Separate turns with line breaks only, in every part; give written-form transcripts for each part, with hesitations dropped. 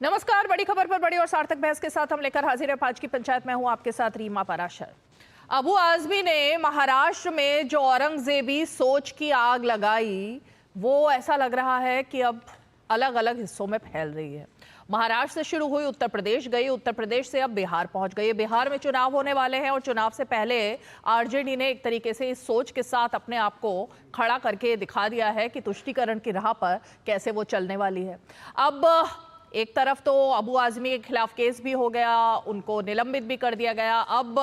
नमस्कार। बड़ी खबर पर बड़ी और सार्थक बहस के साथ हम लेकर हाजिर है आज की पंचायत में हूं आपके साथ रीमा पराशर। अबू आजमी ने महाराष्ट्र में जो औरंगजेबी सोच की आग लगाई वो ऐसा लग रहा है कि अब अलग अलग हिस्सों में फैल रही है। महाराष्ट्र से शुरू हुई, उत्तर प्रदेश गई, उत्तर प्रदेश से अब बिहार पहुंच गई। बिहार में चुनाव होने वाले हैं और चुनाव से पहले आरजेडी ने एक तरीके से इस सोच के साथ अपने आप को खड़ा करके दिखा दिया है कि तुष्टीकरण की राह पर कैसे वो चलने वाली है। अब एक तरफ तो अबू आजमी के खिलाफ केस भी हो गया, उनको निलंबित भी कर दिया गया। अब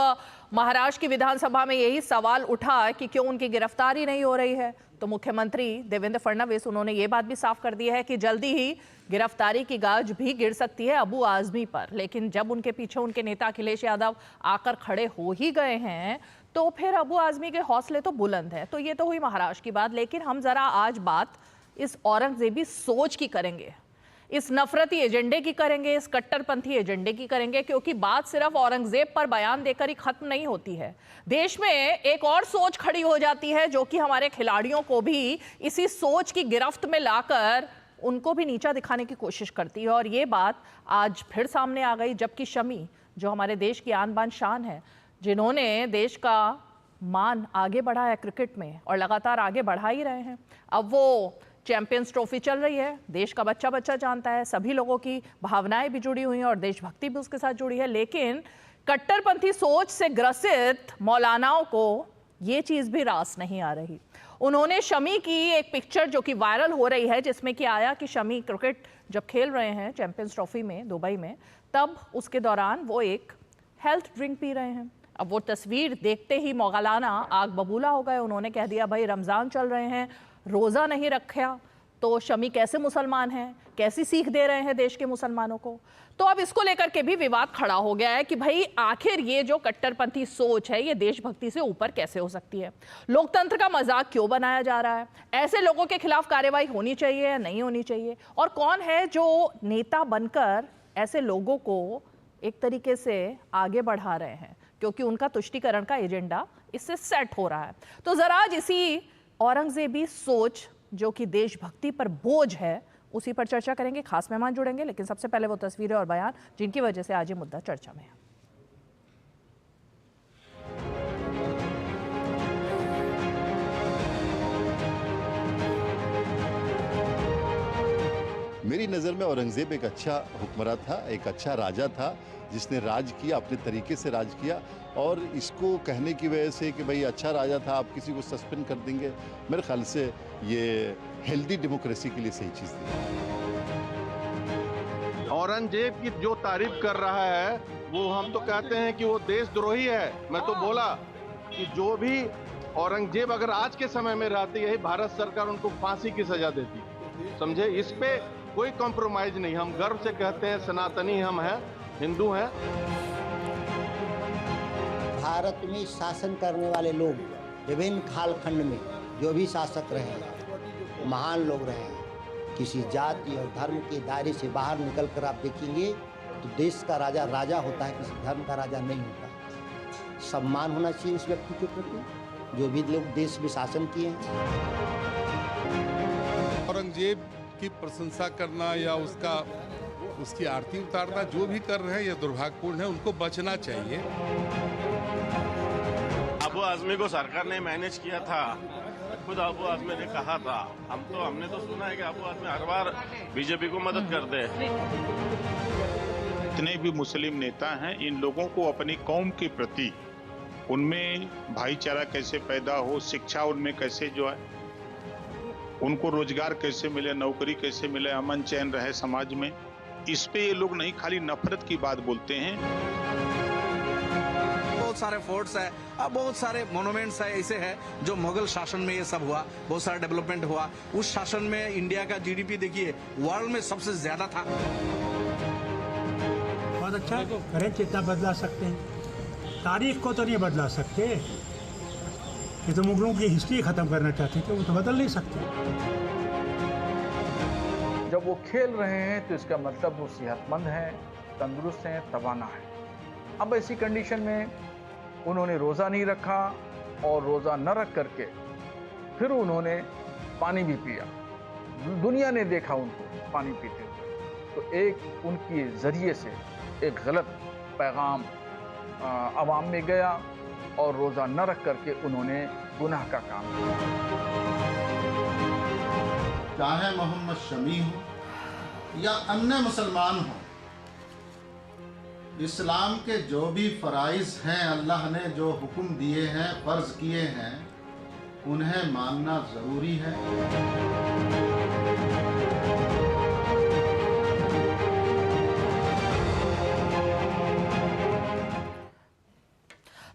महाराष्ट्र की विधानसभा में यही सवाल उठा कि क्यों उनकी गिरफ्तारी नहीं हो रही है। तो मुख्यमंत्री देवेंद्र फडणवीस उन्होंने ये बात भी साफ कर दी है कि जल्दी ही गिरफ्तारी की गाज भी गिर सकती है अबू आजमी पर। लेकिन जब उनके पीछे उनके नेता अखिलेश यादव आकर खड़े हो ही गए हैं तो फिर अबू आजमी के हौसले तो बुलंद है। तो ये तो हुई महाराष्ट्र की बात, लेकिन हम जरा आज बात इस औरंगजेबी सोच की करेंगे, इस नफरती एजेंडे की करेंगे, इस कट्टरपंथी एजेंडे की करेंगे, क्योंकि बात सिर्फ औरंगजेब पर बयान देकर ही खत्म नहीं होती है। देश में एक और सोच खड़ी हो जाती है जो कि हमारे खिलाड़ियों को भी इसी सोच की गिरफ्त में लाकर उनको भी नीचा दिखाने की कोशिश करती है। और ये बात आज फिर सामने आ गई, जबकि शमी जो हमारे देश की आन बान शान है, जिन्होंने देश का मान आगे बढ़ाया है क्रिकेट में और लगातार आगे बढ़ा ही रहे हैं, अब वो चैंपियंस ट्रॉफी चल रही है। देश का बच्चा बच्चा जानता है, सभी लोगों की भावनाएं भी जुड़ी हुई हैं और देशभक्ति भी उसके साथ जुड़ी है। लेकिन कट्टरपंथी सोच से ग्रसित मौलानाओं को ये चीज भी रास नहीं आ रही। उन्होंने शमी की एक पिक्चर जो कि वायरल हो रही है, जिसमें कि आया कि शमी क्रिकेट जब खेल रहे हैं चैंपियंस ट्रॉफी में दुबई में, तब उसके दौरान वो एक हेल्थ ड्रिंक पी रहे हैं। अब वो तस्वीर देखते ही मौलाना आग बबूला हो गए। उन्होंने कह दिया भाई रमजान चल रहे हैं, रोज़ा नहीं रखा तो शमी कैसे मुसलमान हैं, कैसी सीख दे रहे हैं देश के मुसलमानों को। तो अब इसको लेकर के भी विवाद खड़ा हो गया है कि भाई आखिर ये जो कट्टरपंथी सोच है ये देशभक्ति से ऊपर कैसे हो सकती है। लोकतंत्र का मजाक क्यों बनाया जा रहा है, ऐसे लोगों के खिलाफ कार्रवाई होनी चाहिए या नहीं होनी चाहिए, और कौन है जो नेता बनकर ऐसे लोगों को एक तरीके से आगे बढ़ा रहे हैं, क्योंकि उनका तुष्टीकरण का एजेंडा इससे सेट हो रहा है। तो जरा आज इसी औरंगजेबी सोच जो कि देशभक्ति पर बोझ है उसी पर चर्चा करेंगे। खास मेहमान जुड़ेंगे, लेकिन सबसे पहले वो तस्वीरें और बयान जिनकी वजह से आज ये मुद्दा चर्चा में है।
मेरी नज़र में औरंगजेब एक अच्छा हुक्मरान था, एक अच्छा राजा था जिसने राज किया, अपने तरीके से राज किया। और इसको कहने की वजह से कि भाई अच्छा राजा था आप किसी को सस्पेंड कर देंगे, मेरे ख्याल से ये हेल्दी डेमोक्रेसी के लिए सही चीज़ नहीं।
औरंगजेब की जो तारीफ कर रहा है वो हम तो कहते हैं कि वो देशद्रोही है। मैं तो बोला कि जो भी औरंगजेब अगर आज के समय में रहती है, भारत सरकार उनको फांसी की सजा देती, समझे। इस पे कोई कॉम्प्रोमाइज नहीं। हम गर्व से कहते हैं सनातनी हम हैं, हिंदू हैं।
भारत में शासन करने वाले लोग विभिन्न कालखंड में जो भी शासक रहे हैं, महान लोग रहे हैं, किसी जाति और धर्म के दायरे से बाहर निकलकर आप देखेंगे तो देश का राजा राजा होता है, किसी धर्म का राजा नहीं होता। सम्मान होना चाहिए उस व्यक्ति के प्रति जो भी लोग देश में शासन किए हैं।
औरंगजेब की प्रशंसा करना या उसकी आरती उतारना जो भी कर रहे हैं ये दुर्भाग्यपूर्ण है, उनको बचना चाहिए।
अबू आजमी को सरकार ने मैनेज किया था, खुद अबू आजमी ने कहा था। हमने तो सुना है कि अबू आजमी हर बार बीजेपी को मदद करते हैं।
जितने भी मुस्लिम नेता हैं, इन लोगों को अपनी कौम के प्रति उनमें भाईचारा कैसे पैदा हो, शिक्षा उनमें कैसे जो है, उनको रोजगार कैसे मिले, नौकरी कैसे मिले, अमन चैन रहे समाज में, इस पे ये लोग नहीं खाली नफरत की बात बोलते हैं।
बहुत सारे फोर्ट्स है, अब बहुत सारे मोनूमेंट्स है, ऐसे है जो मुगल शासन में ये सब हुआ, बहुत सारा डेवलपमेंट हुआ। उस शासन में इंडिया का जीडीपी देखिए वर्ल्ड में सबसे ज्यादा था।
बहुत अच्छा करें, जितना बदला सकते हैं, तारीख को तो नहीं बदला सकते। ये तो मुगलों की हिस्ट्री खत्म करना चाहते थे, वो तो बदल नहीं सकते।
जब वो खेल रहे हैं तो इसका मतलब वो सेहतमंद हैं, तंदुरुस्त हैं, तवाना है। अब ऐसी कंडीशन में उन्होंने रोज़ा नहीं रखा और रोज़ा न रख करके फिर उन्होंने पानी भी पिया। दुनिया ने देखा उनको पानी पीते हुए। तो एक उनके जरिए से एक गलत पैगाम आवाम में गया और रोज़ा न रख करके उन्होंने गुनाह का काम किया।
चाहे मोहम्मद शमी हो या अन्य मुसलमान हो, इस्लाम के जो भी फ़राइज़ हैं, अल्लाह ने जो हुक्म दिए हैं, फ़र्ज़ किए हैं, उन्हें मानना ज़रूरी है।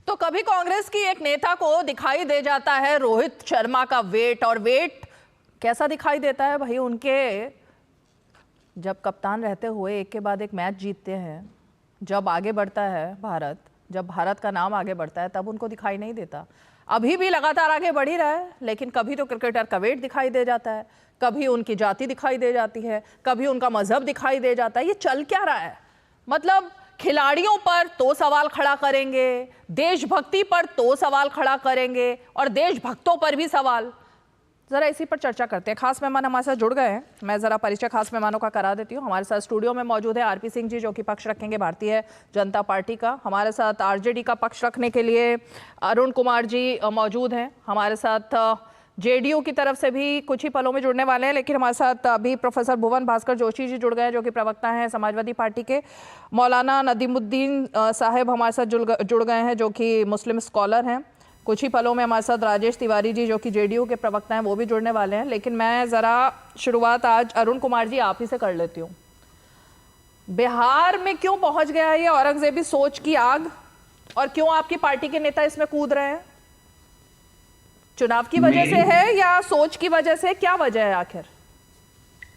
तो कभी कांग्रेस की एक नेता को दिखाई दे जाता है रोहित शर्मा का वेट, और वेट कैसा दिखाई देता है भाई, उनके जब कप्तान रहते हुए एक के बाद एक मैच जीतते हैं, जब आगे बढ़ता है भारत, जब भारत का नाम आगे बढ़ता है, तब उनको दिखाई नहीं देता। अभी भी लगातार आगे बढ़ ही रहा है, लेकिन कभी तो क्रिकेटर का वेट दिखाई दे जाता है, कभी उनकी जाति दिखाई दे जाती है, कभी उनका मजहब दिखाई दे जाता है। ये चल क्या रहा है? मतलब खिलाड़ियों पर तो सवाल खड़ा करेंगे, देशभक्ति पर तो सवाल खड़ा करेंगे, और देशभक्तों पर भी सवाल। ज़रा इसी पर चर्चा करते हैं। खास मेहमान हमारे साथ जुड़ गए हैं, मैं ज़रा परिचय खास मेहमानों का करा देती हूँ। हमारे साथ स्टूडियो में मौजूद है आरपी सिंह जी, जो कि पक्ष रखेंगे भारतीय जनता पार्टी का। हमारे साथ आरजेडी का पक्ष रखने के लिए अरुण कुमार जी मौजूद हैं। हमारे साथ जेडीयू की तरफ से भी कुछ ही पलों में जुड़ने वाले हैं, लेकिन हमारे साथ अभी प्रोफेसर भुवन भास्कर जोशी जी जुड़ गए हैं, जो कि प्रवक्ता हैं समाजवादी पार्टी के। मौलाना नदीमुद्दीन साहब हमारे साथ जुड़ गए हैं, जो कि मुस्लिम स्कॉलर हैं। कुछ ही पलों में हमारे साथ राजेश तिवारी जी, जो कि जेडीयू के प्रवक्ता हैं, वो भी जुड़ने वाले हैं। लेकिन मैं ज़रा शुरुआत आज अरुण कुमार जी आप ही से कर लेती हूँ। बिहार में क्यों पहुंच गया ये औरंगजेबी सोच की आग, और क्यों आपकी पार्टी के नेता इसमें कूद रहे हैं? चुनाव की वजह से है या सोच की वजह से? क्या वजह है आखिर?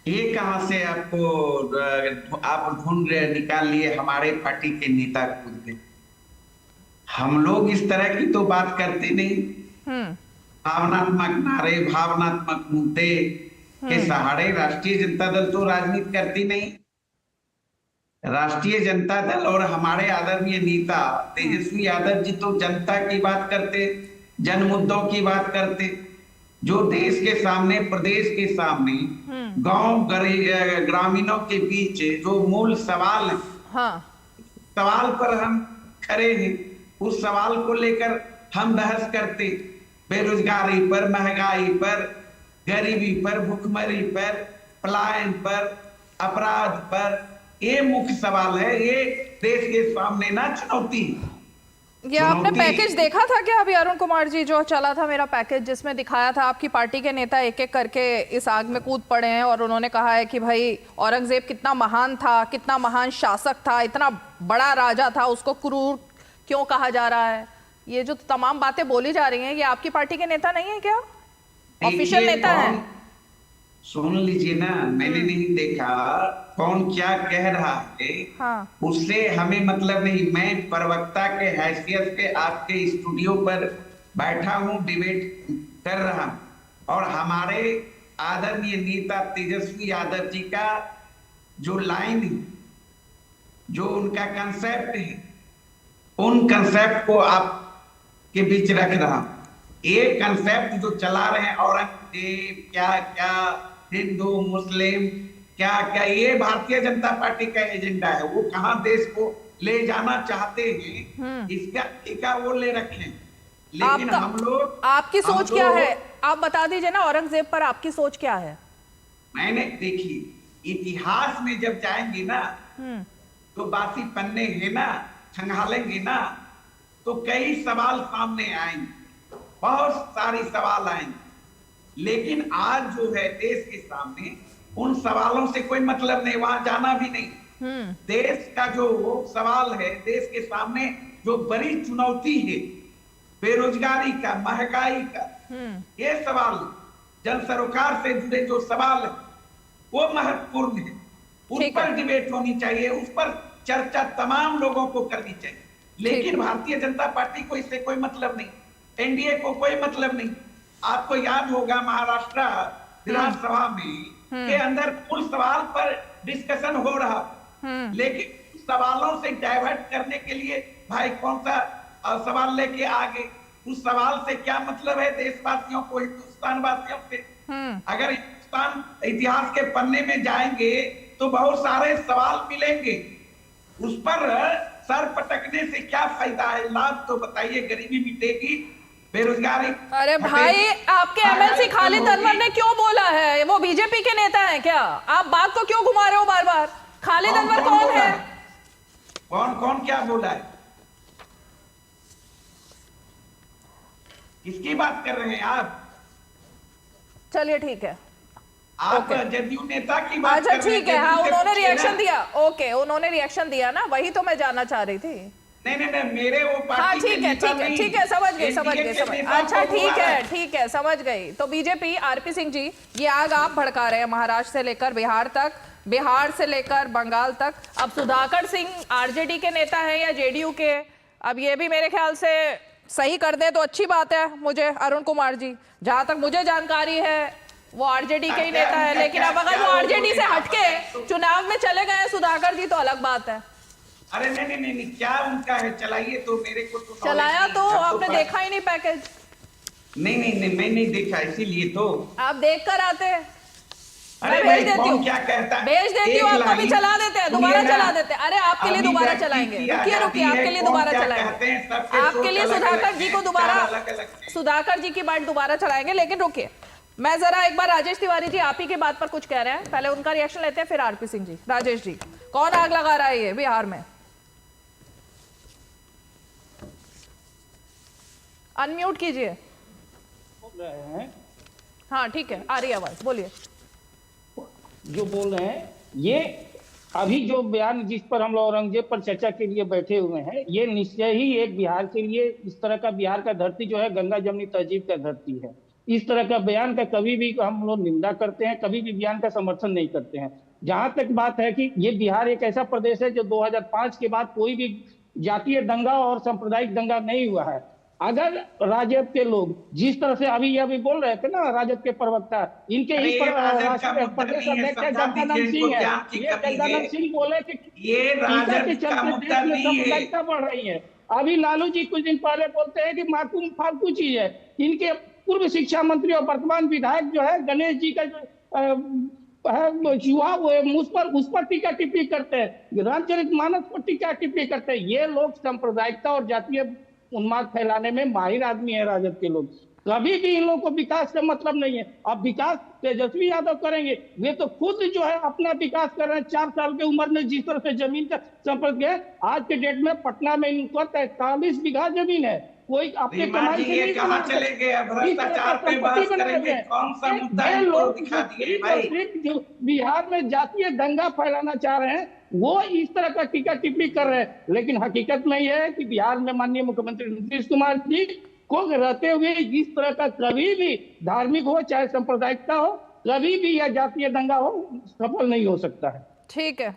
ये कहां से आपको आप ढूंढ निकाल लिए हमारे पार्टी के नेता कूद गए? हम लोग इस तरह की तो बात करते नहीं। भावनात्मक नारे, भावनात्मक मुद्दे के सहारे राष्ट्रीय जनता दल तो राजनीति करती नहीं। राष्ट्रीय जनता दल और हमारे आदरणीय नेता तेजस्वी यादव जी तो जनता की बात करते, जन मुद्दों की बात करते, जो देश के सामने, प्रदेश के सामने, गांव ग्रामीणों के बीच जो मूल सवाल है, सवाल पर हम खड़े हैं। उस सवाल को लेकर हम बहस करते, बेरोजगारी पर, महंगाई पर, गरीबी पर, भुखमरी पर, पलायन पर, अपराध पर। ये मुख्य सवाल है, ये देश के सामने ना चुनौती।
ये आपने पैकेज देखा था क्या अभी अरुण कुमार जी, जो चला था मेरा पैकेज, जिसमें दिखाया था आपकी पार्टी के नेता एक एक करके इस आग में कूद पड़े हैं, और उन्होंने कहा है कि भाई औरंगजेब कितना महान था, कितना महान शासक था, इतना बड़ा राजा था, उसको क्रूर क्यों कहा जा रहा है? ये जो तमाम बातें बोली जा रही हैं, ये आपकी पार्टी के नेता नहीं है क्या? ऑफिशियल नेता है?
सुन लीजिए ना, मैंने नहीं देखा कौन क्या कह रहा है। उससे हमें मतलब नहीं। मैं प्रवक्ता के हैसियत से आपके स्टूडियो पर बैठा हूं, डिबेट कर रहा हूं, और हमारे आदरणीय नेता तेजस्वी यादव जी का जो लाइन है, जो उनका कंसेप्ट है, उन कंसेप्ट को आपके बीच रख रहा हूं। ये कंसेप्ट जो चला रहे हैं औरंगजेब क्या क्या, हिंदू मुस्लिम क्या क्या, ये भारतीय जनता पार्टी का एजेंडा है। वो कहां देश को ले जाना चाहते हैं, इसका टीका वो ले रखें। लेकिन हम लोग,
आपकी सोच क्या है? आप बता दीजिए ना, औरंगजेब पर आपकी सोच क्या है?
मैंने देखी, इतिहास में जब जाएंगे ना, तो बासी पन्ने है ना, खंगालेंगे ना, तो कई सवाल सामने आएंगे, बहुत सारी सवाल आएंगे। लेकिन आज जो है देश के सामने, उन सवालों से कोई मतलब नहीं, वहां जाना भी नहीं। देश का जो सवाल है, देश के सामने जो बड़ी चुनौती है, बेरोजगारी का, महंगाई का, ये सवाल, जन सरोकार से जुड़े जो सवाल है, वो महत्वपूर्ण है। उस पर डिबेट होनी चाहिए, उस पर चर्चा तमाम लोगों को करनी चाहिए। लेकिन भारतीय जनता पार्टी को इससे कोई मतलब नहीं, एनडीए को कोई मतलब नहीं। आपको याद होगा महाराष्ट्र विधानसभा में के अंदर कुल सवाल पर डिस्कशन हो रहा, लेकिन सवालों से डाइवर्ट करने के लिए भाई कौन सा सवाल लेके आगे, उस सवाल से क्या मतलब है देशवासियों को, हिंदुस्तान वासियों से? अगर हिंदुस्तान इतिहास के पन्ने में जाएंगे तो बहुत सारे सवाल मिलेंगे। उस पर सर पटकने से क्या फायदा है? लाभ तो बताइए, गरीबी मिटेगी, बेरोजगारी।
अरे भाई, आपके एमएलसी खालिद अनवर ने क्यों बोला है? वो बीजेपी के नेता हैं क्या? आप बात को क्यों घुमा रहे हो बार बार? खालिद अनवर कौन है?
कौन कौन क्या बोला है? किसकी बात कर रहे हैं आप?
चलिए ठीक है,
आप जदयू नेता की बात
अच्छा
कर रहे हैं।
ठीक है। हाँ,
जदयू से
उन्होंने
पूछिए
रिएक्शन
ना।
दिया। ओके, उन्होंने रिएक्शन दिया ना, वही तो मैं जानना चाह रही थी।
नहीं, मेरे वो पार्टी
हाँ
के
ठीक है,
नेता
ठीक है,
नहीं,
ठीक है, समझ गई, समझ
एनडीए
गई,
के
समझ।
नेता
अच्छा
को
ठीक
बुला
है,
रहे हैं।
ठीक है, समझ गई। तो बीजेपी, आरपी सिंह जी, ये आग आप भड़का रहे हैं महाराष्ट्र से लेकर बिहार तक, बिहार से लेकर बंगाल तक। अब सुधाकर सिंह आरजेडी के नेता हैं या जेडीयू के? अब ये भी मेरे ख्याल से सही कर दे तो अच्छी बात है। मुझे अरुण कुमार जी, जहां तक मुझे जानकारी है वो आरजेडी के ही नेता है, लेकिन अब अगर वो आरजेडी से हटके चुनाव में चले गए सुधाकर जी तो अलग बात है।
अरे नहीं, क्या उनका है? चलाइए तो, मेरे को तो
चलाया तो आपने देखा ही नहीं पैकेज।
नहीं, मैं नहीं देखा, इसीलिए तो।
आप देख कर आते हैं,
अरे
मैं भेज
भाई,
देती हूँ,
क्या कहता है?
भेज देती हूँ,
एक
आपको भी
लाइन
चला देते हैं, दोबारा
सुनिए ना।
चला देते हैं। अरे आपके लिए
अभी
दोबारा
तक
चलाएंगे,
की
रुकिए रुकिए, आपके लिए
कौन
दोबारा
क्या
चलाएंगे,
कहते हैं, सबके
आपके
सोच
लिए
अलग
सुधाकर
अलग
जी
है,
को दोबारा,
चार अलग-अलग हैं।
सुधाकर जी की बात दोबारा चलाएंगे। लेकिन रुकिए, मैं जरा एक बार राजेश तिवारी जी, आप ही की बात पर कुछ कह रहे हैं, पहले उनका रिएक्शन लेते हैं, फिर आरपी सिंह जी। राजेश जी, कौन आग लगा रहा है ये बिहार में? अनम्यूट कीजिए।
बोल रहे हैं,
हाँ ठीक है, आ रही है आवाज, बोलिए।
जो बोल रहे हैं, ये अभी जो बयान जिस पर हम लोग औरंगजेब पर चर्चा के लिए बैठे हुए हैं, ये निश्चय ही एक बिहार के लिए, इस तरह का बिहार का धरती जो है गंगा जमनी तहजीब का धरती है। इस तरह का बयान का कभी भी हम लोग निंदा करते हैं, कभी भी बयान का समर्थन नहीं करते हैं। जहां तक बात है कि ये बिहार एक ऐसा प्रदेश है जो 2005 के बाद कोई भी जातीय दंगा और सांप्रदायिक दंगा नहीं हुआ है। अगर राजद के लोग जिस तरह से अभी बोल रहे थे ना, राजद के प्रवक्ता, इनके ही प्रदेश अध्यक्ष जगदानंद सिंह है, ये जगदानंद सिंह बोले कि
ये राजद
के
का
चलते
मुद्दा
देश में
नहीं है।
सांप्रदायिकता बढ़ रही है। अभी लालू जी कुछ दिन पहले बोलते हैं कि माकूम फालतू चीज है। इनके पूर्व शिक्षा मंत्री और वर्तमान विधायक जो है गणेश जी का जो युवा उस पर टीका टिप्पणी करते हैं, रामचरितमानस पर टीका टिप्पणी करते हैं। ये लोग सांप्रदायिकता और जातीय उन्माद फैलाने में माहिर आदमी है राजद के लोग। कभी भी इन लोगों को विकास से मतलब नहीं है। अब विकास तेजस्वी यादव करेंगे, वे तो खुद जो है अपना विकास कर रहे हैं। 4 साल की उम्र में जिस तरह से जमीन का संपर्क है, आज के डेट में पटना में इनका 43 बीघा जमीन है। कोई अपने कमाई से नहीं
कहाँ चले गए? भ्रष्टाचार पे बात करेंगे, कौन सा मुद्दा इनको दिखा दिए भाई?
बिहार में जातीय दंगा फैलाना चाह रहे हैं, वो इस तरह का टीका टिप्पणी कर रहे हैं। लेकिन हकीकत में यह है कि बिहार में माननीय मुख्यमंत्री नीतीश कुमार जी को रहते हुए इस तरह का कभी भी धार्मिक हो चाहे सांप्रदायिकता हो, कभी भी यह जातीय दंगा हो, सफल नहीं हो सकता है।
ठीक है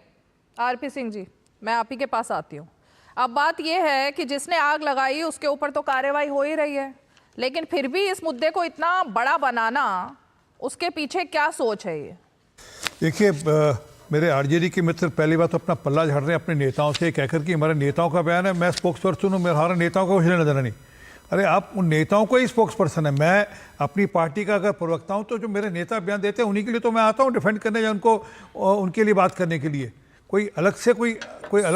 आरपी सिंह जी, मैं आप ही के पास आती हूँ। अब बात यह है कि जिसने आग लगाई उसके ऊपर तो कार्रवाई हो ही रही है, लेकिन फिर भी इस मुद्दे को इतना बड़ा बनाना, उसके पीछे क्या सोच है? ये
देखिए, मेरे आरजेडी के मित्र पहली बात तो अपना पल्ला झाड़ रहे हैं अपने नेताओं से, कहकर कि हमारे नेताओं का बयान है, मैं स्पोक्स पर्सन हूँ, मेरे हमारे नेताओं को कुछ लेना नहीं। अरे आप उन नेताओं को ही स्पोक्स पर्सन है। मैं अपनी पार्टी का अगर प्रवक्ता हूँ तो जो मेरे नेता बयान देते हैं उन्हीं के लिए तो मैं आता हूँ डिफेंड करने या उनको उनके लिए बात करने के लिए। कोई अलग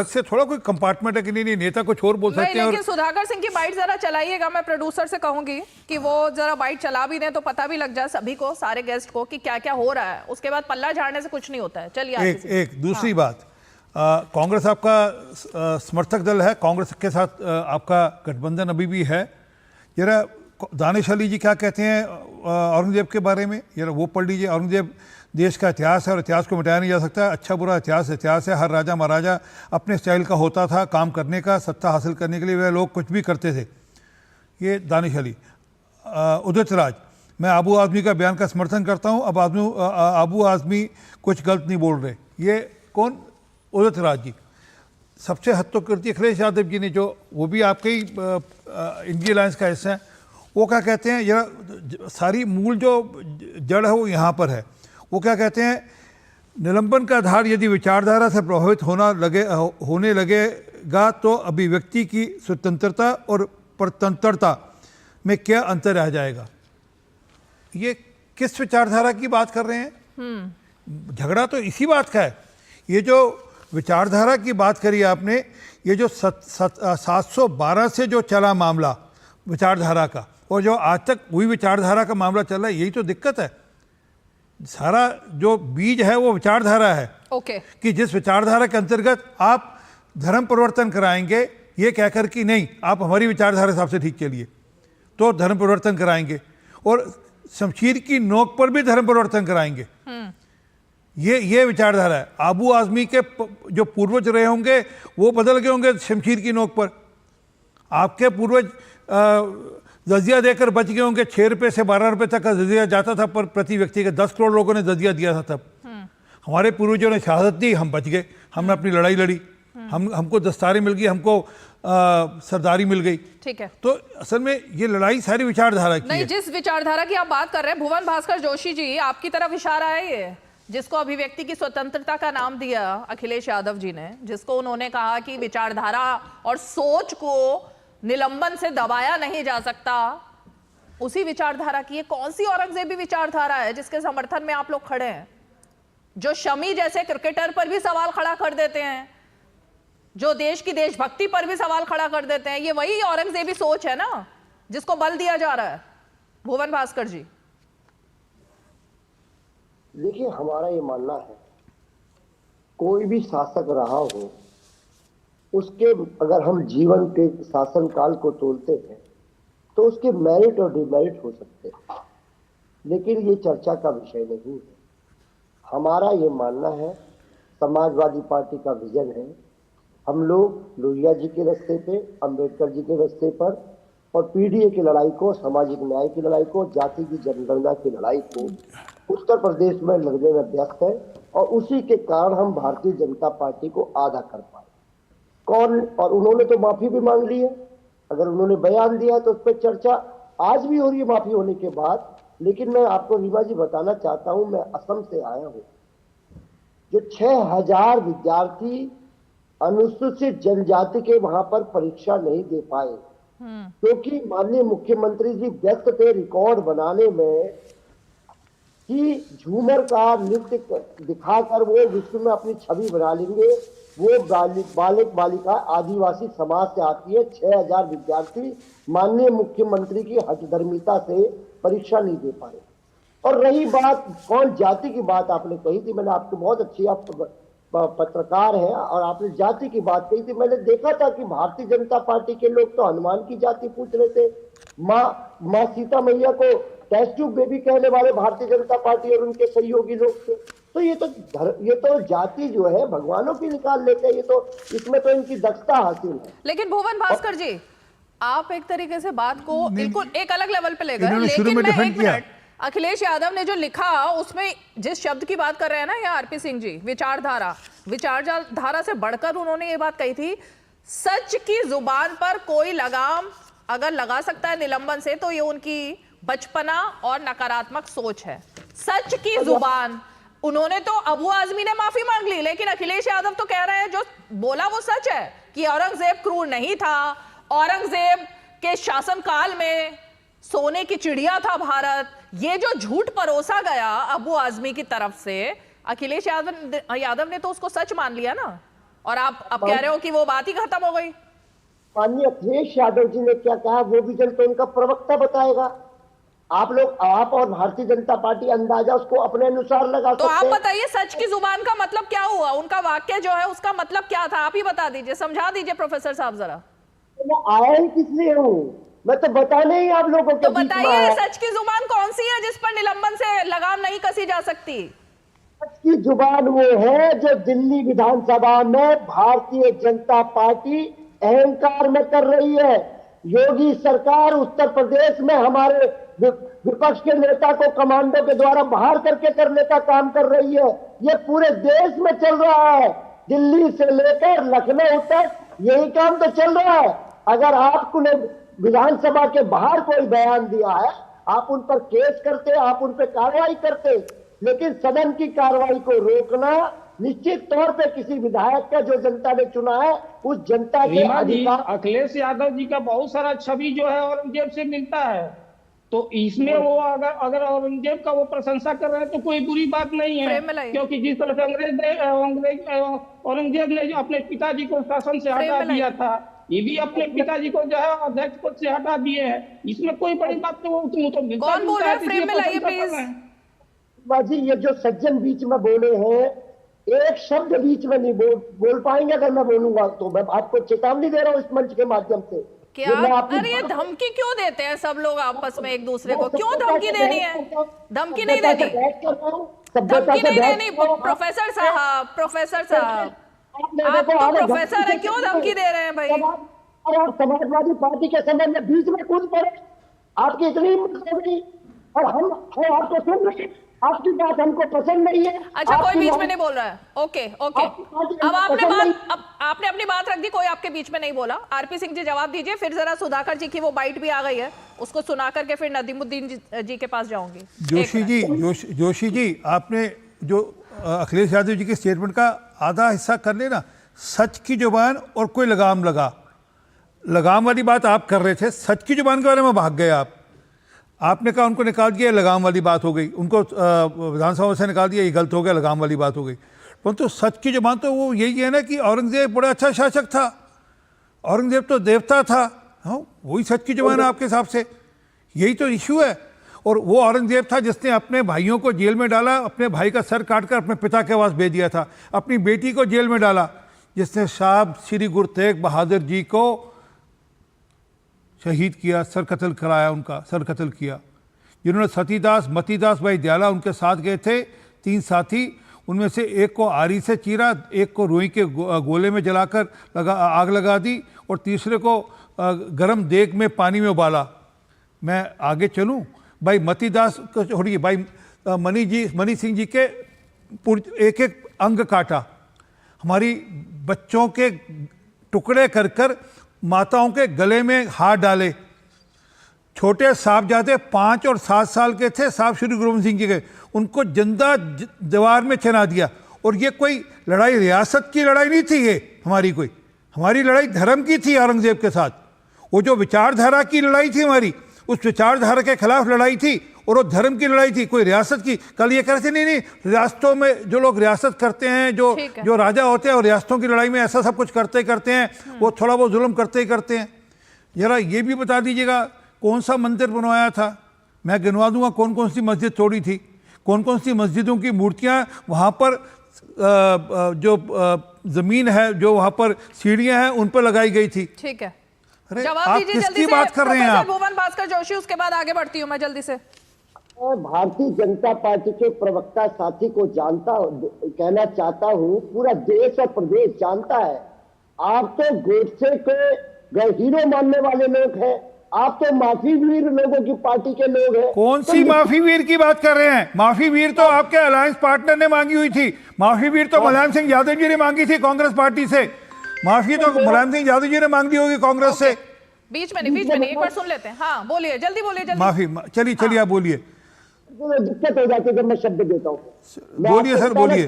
से थोड़ा कोई कंपार्टमेंट है कि नहीं नेता कुछ और बोल सकते हैं।
लेकिन सुधाकर सिंह की बाइट जरा चलाइएगा, मैं प्रोड्यूसर से कहूंगी कि वो जरा बाइट चला भी दें तो पता भी लग जाए सभी को, सारे गेस्ट को, कि क्या क्या हो रहा है। उसके बाद पल्ला झाड़ने से कुछ नहीं होता है। चलिए
एक दूसरी बात, कांग्रेस आपका समर्थक दल है, कांग्रेस के साथ आपका गठबंधन अभी भी है। जरा दानिश अली जी क्या कहते हैं औरंगजेब के बारे में, जरा वो पढ़ लीजिए। औरंगजेब देश का इतिहास है और इतिहास को मिटाया नहीं जा सकता। अच्छा बुरा इतिहास है। हर राजा महाराजा अपने स्टाइल का होता था काम करने का, सत्ता हासिल करने के लिए वह लोग कुछ भी करते थे। ये दानिश अली। उदित राज, मैं आबू आज़मी का बयान का समर्थन करता हूँ। अब आबू आज़मी कुछ गलत नहीं बोल रहे। ये कौन? उदित राज जी। सबसे हद तो करती अखिलेश यादव जी ने, जो वो भी आपके ही इंडिया अलायंस का हिस्सा है। वो क्या कहते हैं, जरा सारी मूल जो जड़ है वो यहाँ पर है। वो क्या कहते हैं, निलंबन का आधार यदि विचारधारा से प्रभावित होने लगेगा तो अभिव्यक्ति की स्वतंत्रता और परतंत्रता में क्या अंतर रह जाएगा। ये किस विचारधारा की बात कर रहे हैं? झगड़ा तो इसी बात का है ये जो विचारधारा की बात करी आपने, ये जो 712 से जो चला मामला विचारधारा का, और जो आज तक वही विचारधारा का मामला चल रहा है, यही तो दिक्कत है। सारा जो बीज है वो विचारधारा है।
ओके।
कि जिस विचारधारा के अंतर्गत आप धर्म परिवर्तन कराएंगे, ये कहकर कि नहीं आप हमारी विचारधारा हिसाब से ठीक चलिए, तो धर्म परिवर्तन कराएंगे, और शमशीर की नोक पर भी धर्म परिवर्तन कराएंगे। ये विचारधारा है। आबू आजमी के जो पूर्वज रहे होंगे वो बदल गए होंगे शमशीर की नोक पर। आपके पूर्वज जजिया देकर बच गए होंगे। 6 रुपये से 12 रुपये तक का जजिया जाता था पर प्रति व्यक्ति के 10 करोड़ लोगों ने जजिया दिया था तब। हमारे पूर्वजों ने शहादत दी, हम बच गए, हमने अपनी लड़ाई लड़ी, हमको दस्तारी मिल गई, हमको सरदारी मिल गई।
ठीक है।
तो असल में ये लड़ाई सारी विचारधारा की
नहीं,
है।
जिस विचारधारा की आप बात कर रहे हैं भुवन भास्कर जोशी जी, आपकी तरफ इशारा है ये, जिसको अभिव्यक्ति की स्वतंत्रता का नाम दिया अखिलेश यादव जी ने, जिसको उन्होंने कहा कि विचारधारा और सोच को निलंबन से दबाया नहीं जा सकता, उसी विचारधारा की ये कौन सी औरंगजेबी विचारधारा है जिसके समर्थन में आप लोग खड़े हैं? जो शमी जैसे क्रिकेटर पर भी सवाल खड़ा कर देते हैं, जो देश की देशभक्ति पर भी सवाल खड़ा कर देते हैं, ये वही औरंगजेबी सोच है ना जिसको बल दिया जा रहा है। भुवन भास्कर जी,
देखिए, हमारा ये मानना है कोई भी शासक रहा हो, उसके अगर हम जीवन के शासन काल को तोलते हैं तो उसके मेरिट और डिमेरिट हो सकते हैं, लेकिन ये चर्चा का विषय नहीं है। हमारा ये मानना है, समाजवादी पार्टी का विजन है, हम लोग लोहिया जी के रास्ते पे, अंबेडकर जी के रास्ते पर, और पीडीए की लड़ाई को, सामाजिक न्याय की लड़ाई को, जाति की जनगणना की लड़ाई को उत्तर प्रदेश में लड़ने में व्यस्त है, और उसी के कारण हम भारतीय जनता पार्टी को आधा कर पाए। कौन? और उन्होंने तो माफी भी मांग ली है। अगर उन्होंने बयान दिया तो उस पर चर्चा आज भी हो रही है माफी होने के बाद। लेकिन मैं आपको रीमा जी बताना चाहता हूं, मैं असम से आया हूं, जो 6000 विद्यार्थी अनुसूचित जनजाति के वहां पर परीक्षा नहीं दे पाए क्योंकि माननीय मुख्यमंत्री जी व्यस्त थे रिकॉर्ड बनाने में कि झूमर का नृत्य दिखाकर वो विश्व में अपनी छवि बना लेंगे। वो बालक बालिका आदिवासी समाज से आती है। 6000 विद्यार्थी माननीय मुख्यमंत्री की हठधर्मिता से परीक्षा नहीं दे पाए। और रही बात कौन जाति की बात आपने कही थी, मैंने आपको बहुत अच्छी, आप पत्रकार हैं और आपने जाति की बात कही थी। मैंने देखा था कि भारतीय जनता पार्टी के लोग तो हनुमान की जाति पूछ रहे थे, माँ सीता मैया को टेस्ट ट्यूब बेबी कहने वाले भारतीय जनता पार्टी और उनके सहयोगी लोग थे। तो ये तो जाति जो है भगवानों की निकाल लेते हैं। ये तो इसमें तो इनकी दक्षता हासिल है।
लेकिन भुवन भास्कर जी, आप एक तरीके से बात को बिल्कुल एक अलग लेवल पे ले गए।
लेकिन मैं एक मिनट,
अखिलेश यादव ने जो लिखा उसमें जिस शब्द की बात कर रहे हैं ना यहाँ आरपी सिंह जी, विचारधारा से बढ़कर उन्होंने ये बात कही थी, सच की जुबान पर कोई लगाम अगर लगा सकता है निलंबन से तो ये उनकी बचपना और नकारात्मक सोच है। सच की जुबान, उन्होंने तो अबू आजमी ने माफी मांग ली, लेकिन अखिलेश यादव तो कह रहे हैं जो बोला वो सच है कि औरंगजेब क्रूर नहीं था, औरंगजेब के शासनकाल में सोने की चिड़िया था भारत। ये जो झूठ परोसा गया अबू आजमी की तरफ से, अखिलेश यादव ने तो उसको सच मान लिया ना, और आप अब कह रहे हो कि वो बात ही खत्म हो गई।
माननीय अखिलेश यादव जी ने क्या कहा वो भी जन तो उनका प्रवक्ता बताएगा। आप और भारतीय जनता पार्टी अंदाजा उसको अपने अनुसार लगा सकते हैं।
तो आप बताइए सच की जुबान का मतलब क्या हुआ, उनका वाक्य जो है उसका मतलब क्या था, आप ही बता दीजिए, समझा दीजिए प्रोफेसर साहब जरा।
मैं आया ही किस लिए हूँ, मैं तो बताने ही आप लोगों को।
तो बताइए सच की जुबान कौन सी है जिस पर निलंबन से लगाम नहीं कसी जा सकती?
सच की जुबान वो है जो दिल्ली विधानसभा में भारतीय जनता पार्टी अहंकार में कर रही है। योगी सरकार उत्तर प्रदेश में हमारे विपक्ष के नेता को कमांडो के द्वारा बाहर करके करने का काम कर रही है। ये पूरे देश में चल रहा है, दिल्ली से लेकर लखनऊ तक यही काम तो चल रहा है। अगर आपने विधानसभा के बाहर कोई बयान दिया है, आप उन पर केस करते, आप उन पर कार्रवाई करते, लेकिन सदन की कार्रवाई को रोकना निश्चित तौर पे किसी विधायक का जो जनता ने चुना है उस जनता के अधिकार।
अखिलेश यादव जी का बहुत सारा छवि जो है औरंगजेब से मिलता है। तो इसमें वो अगर औरंगजेब का वो प्रशंसा कर रहे हैं तो कोई बुरी बात नहीं है, क्योंकि जिस तरह से औरंगजेब ने जो अपने पिताजी को शासन से हटा दिया था, ये भी अपने पिताजी को जो है अध्यक्ष पद से हटा दिए हैं। इसमें कोई बड़ी बात तो
कौन बोल रहा है? फ्रेम में लाइए प्लीज।
बाजी, ये जो सज्जन बीच में बोले हैं, एक शब्द बीच में नहीं बोल पाएंगे। अगर मैं बोलूंगा तो मैं आपको चेतावनी दे रहा हूँ इस मंच के माध्यम से।
क्या अरे ये धमकी क्यों देते हैं सब लोग आपस में एक दूसरे को? क्यों धमकी देनी है? धमकी नहीं देनी, धमकी नहीं देनी। प्रोफेसर साहब आप तो प्रोफेसर है, क्यों धमकी दे रहे हैं भाई?
और समाजवादी पार्टी के समय में बीच में कूद पड़े, आपकी इतनी हिम्मत हो गई, और हम आपको सुन रहे हैं, आपकी बात हमको पसंद नहीं है।
अच्छा, कोई बीच में नहीं बोल रहा है। ओके अब आपने अपनी बात रख दी, कोई आपके बीच में नहीं बोला। आरपी सिंह जी जवाब दीजिए, फिर जरा सुधाकर जी की वो बाइट भी आ गई है, उसको सुना करके फिर नदीमुद्दीन जी के पास जाऊंगी।
जोशी जी आपने जो अखिलेश यादव जी के स्टेटमेंट का आधा हिस्सा कर लेना, सच की जुबान और कोई लगाम वाली बात आप कर रहे थे, सच की जुबान के बारे में भाग गए आपने कहा उनको निकाल दिया, लगाम वाली बात हो गई, उनको विधानसभा से निकाल दिया, ये गलत हो गया, लगाम वाली बात हो गई। परंतु सच की जुबान तो वो यही है ना कि औरंगजेब बड़ा अच्छा शासक था, औरंगजेब तो देवता था। हाँ, वही सच की जुबान है आपके हिसाब से, यही तो इशू है। और वो औरंगजेब था जिसने अपने भाइयों को जेल में डाला, अपने भाई का सर काटकर अपने पिता के पास भेज दिया था, अपनी बेटी को जेल में डाला, जिसने साहब श्री गुरु तेग बहादुर जी को शहीद किया, सर कत्ल कराया, उनका सर कत्ल किया। जिन्होंने सतीदास मतीदास भाई दयाला उनके साथ गए थे, 3 साथी, उनमें से एक को आरी से चीरा, एक को रुई के गोले में जलाकर आग लगा दी, और तीसरे को गर्म देग में पानी में उबाला। मैं आगे चलूं, भाई मतीदास को छोड़िए, भाई मनी सिंह जी के एक एक अंग काटा, हमारी बच्चों के टुकड़े कर कर माताओं के गले में हाथ डाले। छोटे साहबजादे 5 और 7 साल के थे, साहब श्री गुरु गोबिंद सिंह जी के, उनको जिंदा दीवार में चना दिया। और ये कोई लड़ाई रियासत की लड़ाई नहीं थी, ये हमारी लड़ाई धर्म की थी औरंगजेब के साथ। वो जो विचारधारा की लड़ाई थी हमारी, उस विचारधारा के खिलाफ लड़ाई थी, और वो धर्म की लड़ाई थी, कोई रियासत की। कल ये कह रहे थे नहीं रियासतों में जो लोग रियासत करते हैं, जो राजा होते हैं और रियासतों की लड़ाई में ऐसा सब कुछ करते हैं, वो थोड़ा बहुत जुल्म करते हैं। जरा ये भी बता दीजिएगा कौन सा मंदिर बनवाया था? मैं गिनवा दूंगा कौन कौन सी मस्जिद तोड़ी थी, कौन कौन सी मस्जिदों की मूर्तियां वहाँ पर जो जमीन है, जो वहाँ पर सीढ़ियाँ हैं, उन पर लगाई गई थी।
ठीक है,
अरे
जवाब
आप
दीजिए
किसकी
जल्दी से।
बात कर रहे हैं आप?
भुवन भास्कर जोशी, उसके बाद आगे बढ़ती हूँ मैं जल्दी से।
भारतीय जनता पार्टी के प्रवक्ता साथी को कहना चाहता हूँ, पूरा देश और प्रदेश जानता है, आप तो गोडसे के हीरो मानने वाले लोग हैं, आप तो माफी वीर लोगों की पार्टी के लोग हैं।
कौन सी माफी वीर की बात कर रहे हैं? माफी वीर तो आपके अलायंस पार्टनर ने मांगी हुई थी, माफी वीर तो मुलायम सिंह यादव जी ने मांगी थी कांग्रेस पार्टी से, माफी तो मुलायम सिंह यादव जी ने मांगी होगी कांग्रेस से।
बीच में नहीं, एक बार सुन लेते हैं। हाँ बोलिए, जल्दी बोलिए, जल्दी।
माफी, चलिए आप बोलिए।
दिक्कत हो जाती है जब मैं शब्द देता हूँ।
बोलिए सर, बोलिए।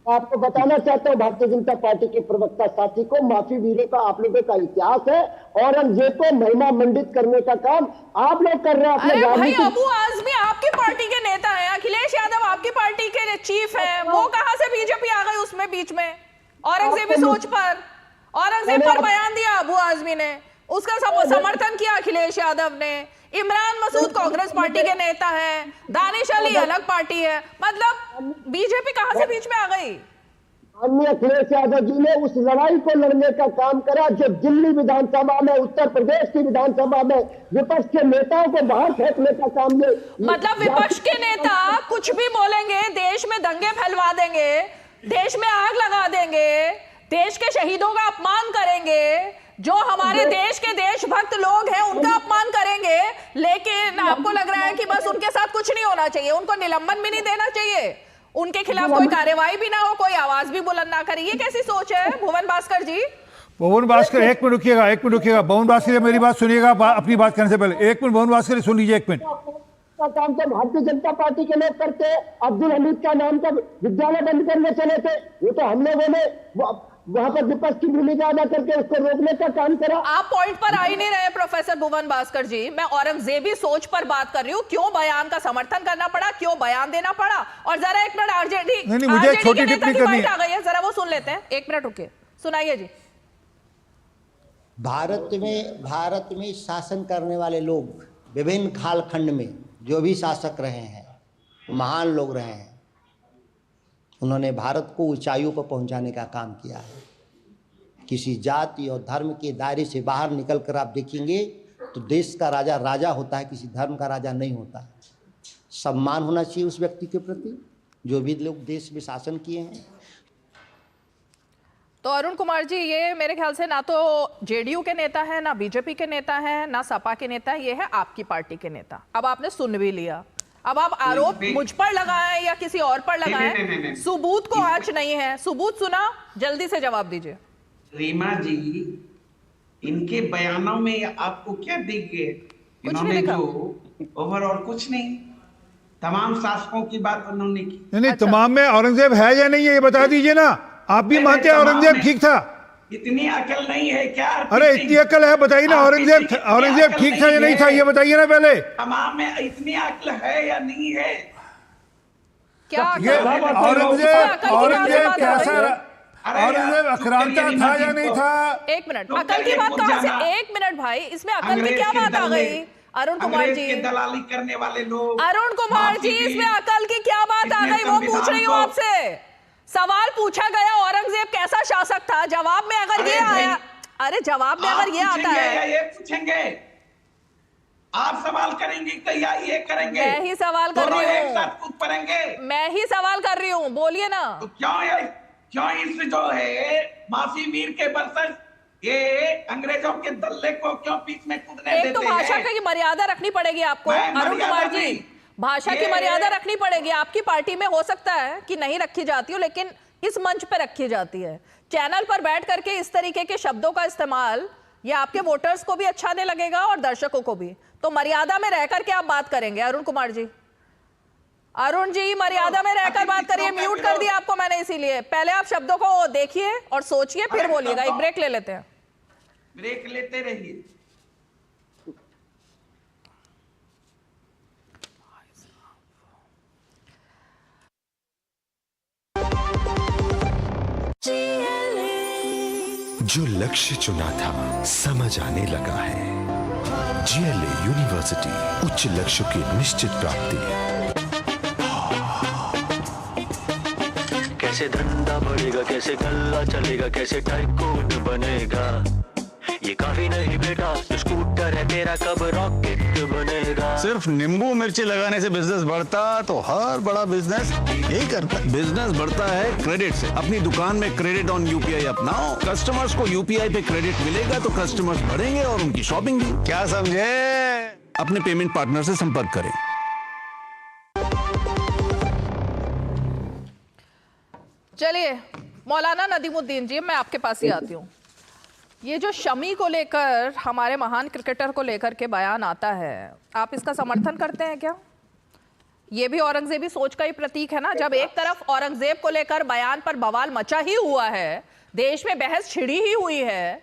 आपको बताना चाहता हूँ, भारतीय जनता पार्टी के प्रवक्ता साथी को, माफी वीरों का आप लोगों का इतिहास है, औरंगजेब को महिमा मंडित करने का काम आप लोग कर रहे हैं।
अरे भाई, अबू आजमी आपकी पार्टी के नेता हैं, अखिलेश यादव आपकी पार्टी के चीफ हैं, वो कहां से बीजेपी आ गई उसमें बीच में? औरंगजेबी सोच पर, औरंगजेब पर बयान दिया अबू आजमी ने, उसका समर्थन किया अखिलेश यादव ने। इमरान मसूद कांग्रेस पार्टी के नेता हैं, दानिश अली अलग पार्टी है, मतलब बीजेपी कहां से बीच में आ गई?
अन्य अखिलेश यादव जी ने उस लड़ाई को लड़ने का काम करा जो दिल्ली विधानसभा में, उत्तर प्रदेश की विधानसभा में विपक्ष के नेताओं को बाहर फेंकने का काम किया।
मतलब विपक्ष के नेता कुछ भी बोलेंगे, देश में दंगे फैलवा देंगे, देश में आग लगा देंगे, देश के शहीदों का अपमान करेंगे, जो हमारे देश के देशभक्त लोग हैं उनका अपमान करेंगे, लेकिन आपको लग रहा है कि बस उनके साथ कुछ नहीं होना चाहिए, उनको निलंबन भी नहीं देना चाहिए, उनके खिलाफ कोई कार्रवाई भी ना हो, कोई आवाज भी बुलंद ना करे? ये कैसी सोच है भुवन भास्कर जी?
भुवन भास्कर, एक मिनट रुकिएगा। भुवन भास्कर मेरी बात सुनिएगा, अपनी बात करने से पहले एक मिनट भुवन भास्कर सुन लीजिए, एक मिनट।
का काम तो भारतीय जनता पार्टी के लोग करते। अब्दुल हमीद का नाम का विद्यालय बंद करने चले थे, वो तो हम लोगों ने वहां पर विपक्ष की भूमिका अदा करके उसको रोकने का काम करा।
आप पॉइंट पर आ ही नहीं रहे प्रोफेसर भुवन भास्कर जी। मैं औरंगजेबी सोच पर बात कर रही हूँ। क्यों बयान का समर्थन करना पड़ा, क्यों बयान देना पड़ा? और जरा एक मिनट आरजेडी
मुझे एक छोटी टिप्पणी करनी है।
आ गई है, जरा वो सुन लेते हैं। एक मिनट रुकिए, सुनाइए जी।
भारत में शासन करने वाले लोग विभिन्न कालखंड में जो भी शासक रहे हैं, महान लोग रहे हैं, उन्होंने भारत को ऊंचाइयों पर पहुंचाने का काम किया है। किसी जाति और धर्म के दायरे से बाहर निकलकर आप देखेंगे तो देश का राजा राजा होता है, किसी धर्म का राजा नहीं होता है। सम्मान होना चाहिए उस व्यक्ति के प्रति जो भी लोग देश में शासन किए हैं।
तो अरुण कुमार जी, ये मेरे ख्याल से ना तो जेडीयू के नेता है, ना बीजेपी के नेता है, ना सपा के नेता है, ये है आपकी पार्टी के नेता। अब आपने सुन भी लिया, अब आप आरोप मुझ पर लगाएं या किसी और पर लगाएं, सबूत को आंच नहीं है। सबूत सुना, जल्दी से जवाब दीजिए।
रीमा जी, इनके बयानों में आपको क्या दिख गए? इन्होंने जो ओवरऑल कुछ नहीं, तमाम शासकों की बात उन्होंने की।
नहीं, तमाम में औरंगजेब है या नहीं है ये बता दीजिए ना। आप भी मानते हैं औरंगजेब ठीक था?
इतनी अकल नहीं है क्या?
अरे इतनी अकल है, बताइए ना। औरंगजेब ठीक था या नहीं था, ये बताइए ना पहले।
तमाम में इतनी अकल है या नहीं है?
क्या
औरंगजेब कैसा, औरंगजेब आक्रांता था या नहीं था?
एक मिनट, अकल की बात कहां से? एक मिनट भाई, इसमें अकल की क्या बात आ गई? अरुण कुमार जी,
दलाली करने वाले लोग।
अरुण कुमार जी, इसमें अकल की क्या बात आ गई? वो पूछ रही हूँ आपसे। सवाल पूछा गया औरंगजेब कैसा शासक था, जवाब में अगर ये आया, अरे जवाब में अगर ये आता है,
ये पूछेंगे, आप सवाल करेंगे तो या ये करेंगे?
मैं ही सवाल कर रही
एक साथ कूद पड़ेंगे।
मैं ही सवाल कर रही हूँ, बोलिए ना।
तो क्यों इस जो है मासी मीर के वर्सेस ये अंग्रेजों के दल्ले को क्यों बीच में कूदने देते हैं?
एक तो भाषा की मर्यादा रखनी पड़ेगी आपको अरुण कुमार जी, भाषा की मर्यादा रखनी पड़ेगी। आपकी पार्टी में हो सकता है कि नहीं रखी जाती हो, लेकिन इस मंच पर रखी जाती है। चैनल पर बैठ करके इस तरीके के शब्दों का इस्तेमाल, ये आपके वोटर्स को भी अच्छा नहीं लगेगा और दर्शकों को भी। तो मर्यादा में रह करके आप बात करेंगे अरुण कुमार जी। अरुण जी, मर्यादा में रहकर बात करिए। म्यूट कर दिया आपको मैंने, इसीलिए पहले आप शब्दों को देखिए और सोचिए, फिर बोलिएगा। एक ब्रेक ले लेते हैं।
ब्रेक लेते रहिए।
जो लक्ष्य चुना था समझ आने लगा है। जीएलए यूनिवर्सिटी, उच्च लक्ष्य की निश्चित प्राप्ति।
कैसे धंधा बढ़ेगा, कैसे गल्ला चलेगा, कैसे टाइकून बनेगा, ये काफी नहीं बेटा, स्कूटर है तेरा कब रॉकेट बनेगा।
सिर्फ नींबू मिर्ची लगाने से बिजनेस बढ़ता तो हर बड़ा बिजनेस यही करता। बिजनेस बढ़ता है क्रेडिट से। अपनी दुकान में क्रेडिट ऑन यूपीआई अपनाओ। कस्टमर्स को यूपीआई पे क्रेडिट मिलेगा तो कस्टमर्स बढ़ेंगे और उनकी शॉपिंग भी। क्या समझे? अपने पेमेंट पार्टनर से संपर्क करें।
चलिए मौलाना नदीमुद्दीन जी, मैं आपके पास ही आती हूँ। ये जो शमी को लेकर, हमारे महान क्रिकेटर को लेकर के बयान आता है, आप इसका समर्थन करते हैं क्या? ये भी औरंगजेबी सोच का ही प्रतीक है ना। जब एक तरफ औरंगजेब को लेकर बयान पर बवाल मचा ही हुआ है, देश में बहस छिड़ी ही हुई है,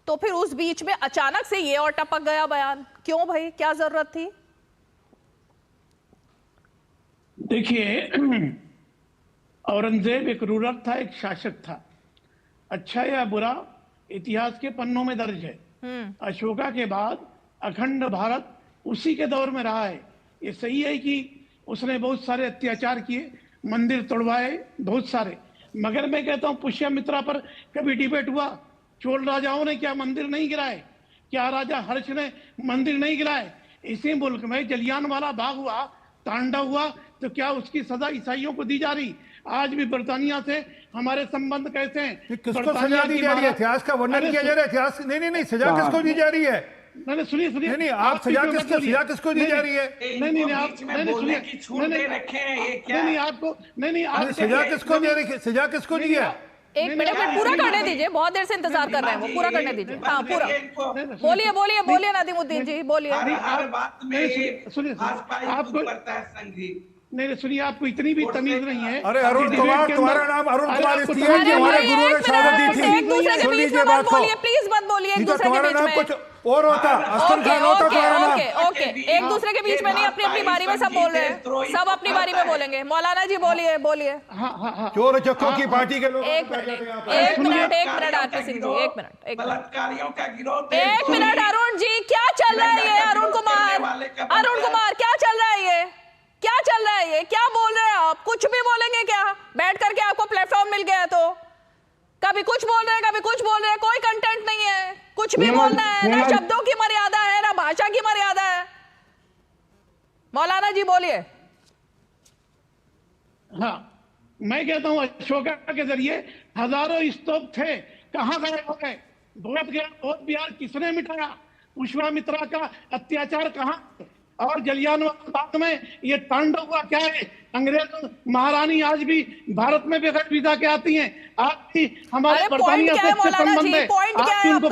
तो फिर उस बीच में अचानक से ये और टपक गया बयान। क्यों भाई, क्या जरूरत थी?
देखिए, औरंगजेब एक रूलर था, एक शासक था। अच्छा या बुरा इतिहास के पन्नों में दर्ज है। अशोका के बाद अखंड भारत उसी के दौर में रहा है। ये सही है कि उसने बहुत सारे अत्याचार किए, मंदिर तोड़वाए बहुत सारे, मगर मैं कहता हूँ पुष्यमित्रा पर कभी डिबेट हुआ? चोल राजाओं ने क्या मंदिर नहीं गिराए? क्या राजा हर्ष ने मंदिर नहीं गिराए? इसी मुल्क में जलियांवाला बाग हुआ, तांडव हुआ, तो क्या उसकी सजा ईसाइयों को दी जा रही? आज भी बर्तानिया से हमारे संबंध कैसे हैं?
किसको सजा दी जा रही है? इतिहास का वर्णन किया जा रहा है। इतिहास नहीं, सजा किसको दी जा रही है?
नहीं, सुनिए
नहीं, आप सजा किसको दी जा रही है?
नहीं, आप
सजा किसको दे रही है? सजा किसको दी है?
एक मिनट पूरा करने दीजिए, बहुत देर से इंतजार कर रहे हैं वो, पूरा करने दीजिए। हाँ, पूरा बोलिए नदीमुद्दीन जी, बोलिए।
सुनिए, आपको नहीं सुनिए, आपको इतनी भी तमीज नहीं है।
अरे अरुण कुमार, तुम्हारा नाम अरुण कुमार इसलिए है कि हमारे गुरुओं ने शहादत दी थी।
एक दूसरे के बीच में मत बोलिए, प्लीज मत बोलिए एक दूसरे के बीच में।
कुछ और होता, अस्तन खान होता तुम्हारा नाम।
ओके, एक दूसरे के बीच में नहीं, अपनी अपनी बारी में सब बोल रहे हैं, सब अपनी बारी में बोलेंगे। मौलाना जी बोलिए, बोलिए।
चोर चक्कों की पार्टी के लोग।
एक मिनट आरपी सिंह जी, एक मिनट
बलात्कारियों का गिरोह,
एक मिनट। अरुण जी क्या चल रहा है ये? अरुण कुमार क्या चल रहा है ये? क्या चल रहा है ये? क्या बोल रहे हैं आप? कुछ भी बोलेंगे क्या? बैठ करके आपको प्लेटफॉर्म मिल गया तो कभी कुछ बोल रहे हैं, कभी कुछ बोल रहे हैं, कोई कंटेंट नहीं है, कुछ भी बोलना है, ना शब्दों की मर्यादा है, ना भाषा की मर्यादा है। मौलाना जी बोलिए।
हाँ, मैं कहता हूँ अशोका के जरिए हजारों स्तूप थे, कहाँ गए हो गए? बोध बिहार किसने मिटाया? पुष्पामित्रा का अत्याचार कहाँ? और जलियांवाला बाग में ये तांडव हुआ क्या है? अंग्रेज महारानी आज भी भारत में बगैर वीजा के आती हैं। आज भी हमारे बरतानिया से अच्छे संबंध है। आप उनको